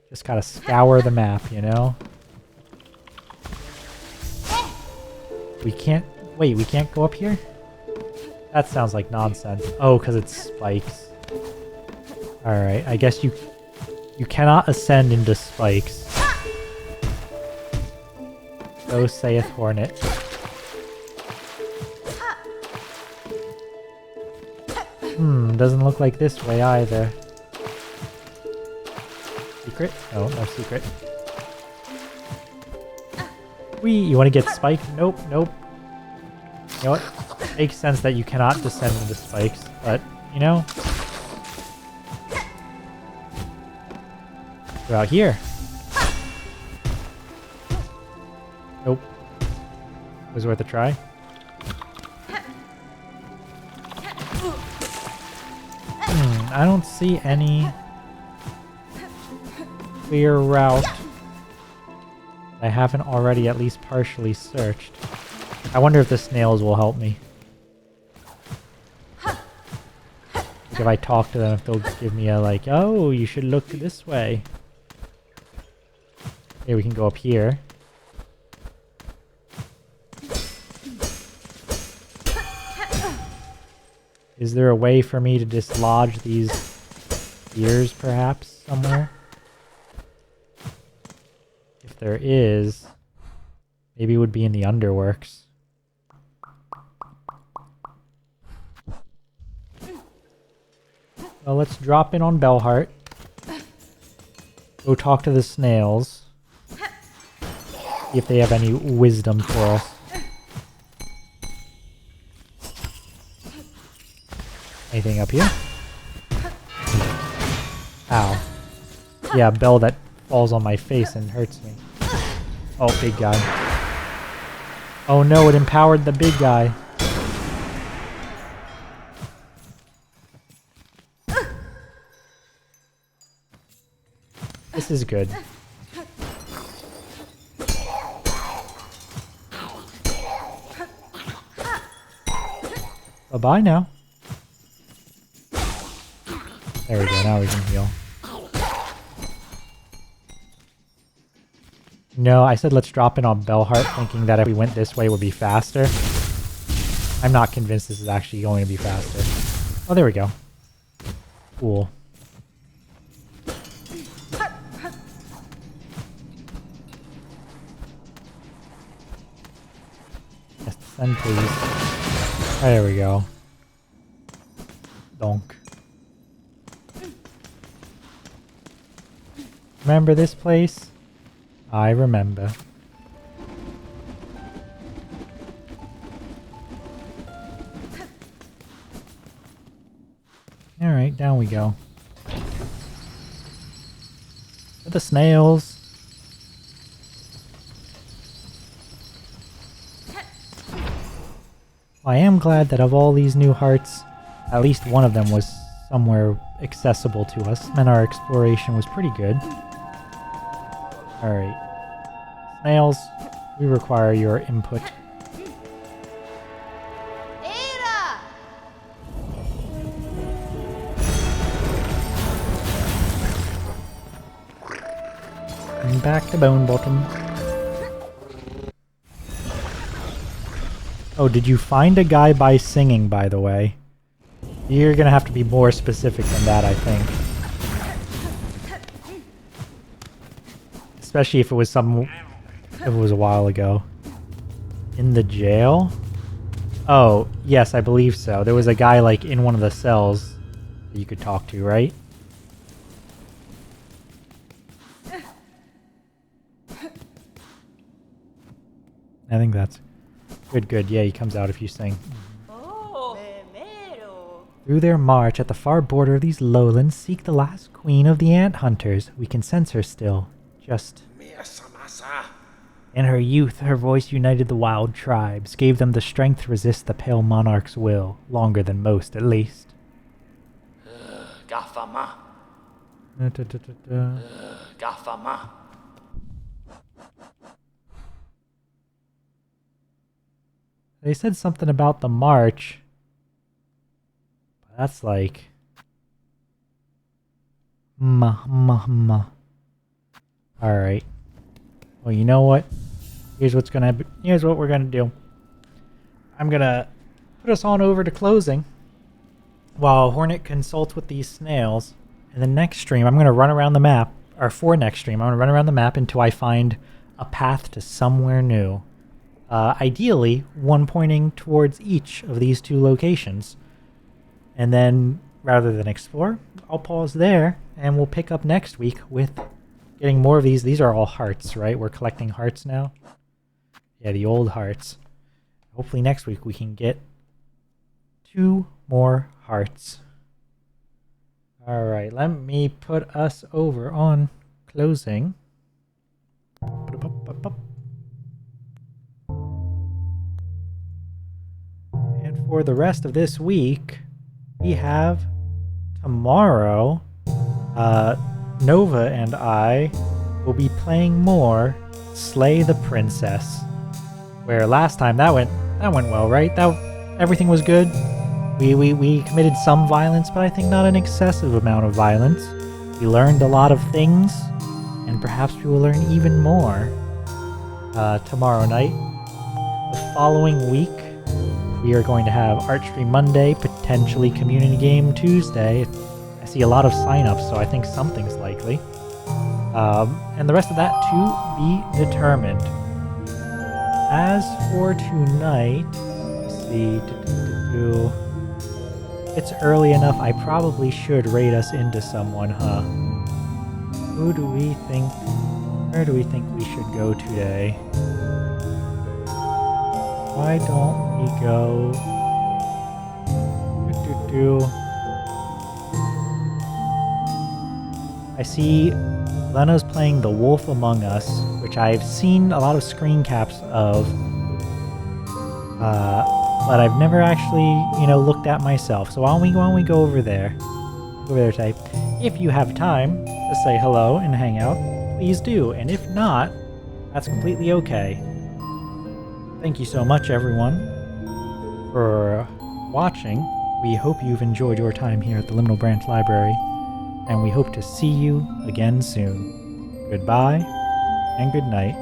Just gotta scour the map, you know? We can't... Wait, we can't go up here? That sounds like nonsense. Oh, because it's spikes. Alright, I guess you cannot ascend into spikes. So saith Hornet. Doesn't look like this way either. Secret? No, no secret. Whee! You want to get spiked? Nope, nope. You know what? Makes sense that you cannot descend into spikes, but, you know. We're out here. Nope. Was worth a try. I don't see any clear route I haven't already at least partially searched. I wonder if the snails will help me. Like if I talk to them, if they'll give me a like, oh, you should look this way. Okay, we can go up here. Is there a way for me to dislodge these ears, perhaps, somewhere? If there is, maybe it would be in the underworks. Well, let's drop in on Bellheart. Go talk to the snails. See if they have any wisdom for us. Anything up here? Ow. Yeah, bell that falls on my face and hurts me. Oh, big guy. Oh no, it empowered the big guy. This is good. Bye-bye now. There we go, now we can heal. No, I said let's drop in on Bellheart, thinking that if we went this way it would be faster. I'm not convinced this is actually going to be faster. Oh, there we go. Cool. then, please. There we go. Donk. Remember this place? I remember. Alright, down we go. The snails. I am glad that of all these new hearts, at least one of them was somewhere accessible to us, and our exploration was pretty good. Alright. Snails, we require your input. And back to Bone Bottom. Oh, did you find a guy by singing, by the way? You're gonna have to be more specific than that, I think. Especially if it was if it was a while ago. In the jail? Oh, yes, I believe so. There was a guy, like, in one of the cells that you could talk to, right? I think that's good. Yeah, he comes out if you sing. Through their march at the far border of these lowlands, seek the last queen of the ant hunters. We can sense her still. Just... In her youth, her voice united the wild tribes, gave them the strength to resist the pale monarch's will, longer than most, at least. Gafama. Gafama. They said something about the march. But that's like... Alright. Well, you know what? Here's what we're gonna do. I'm gonna put us on over to closing while Hornet consults with these snails. And the next stream, I'm gonna run around the map, or for next stream, I'm gonna run around the map until I find a path to somewhere new. Ideally, one pointing towards each of these two locations. And then, rather than explore, I'll pause there, and we'll pick up next week with getting more of these. These are all hearts, right? We're collecting hearts now. Yeah, the old hearts. Hopefully next week we can get 2 more hearts. Alright, let me put us over on closing. And for the rest of this week, we have tomorrow, Nova and I will be playing more Slay the Princess. Where last time that went well, right? Everything was good. We committed some violence, but I think not an excessive amount of violence. We learned a lot of things, and perhaps we will learn even more tomorrow night. The following week, we are going to have Art Stream Monday, potentially Community Game Tuesday. I see a lot of sign-ups, so I think something's likely. And the rest of that to be determined. As for tonight, let's see. It's early enough. I probably should raid us into someone, huh? Where do we think we should go today? Why don't we go... I see Lena's playing The Wolf Among Us, which I've seen a lot of screen caps of, but I've never actually, looked at myself. So why don't we go over there? Go over there today. If you have time to say hello and hang out, please do. And if not, that's completely okay. Thank you so much, everyone, for watching. We hope you've enjoyed your time here at the Liminal Branch Library, and we hope to see you again soon. Goodbye, and good night.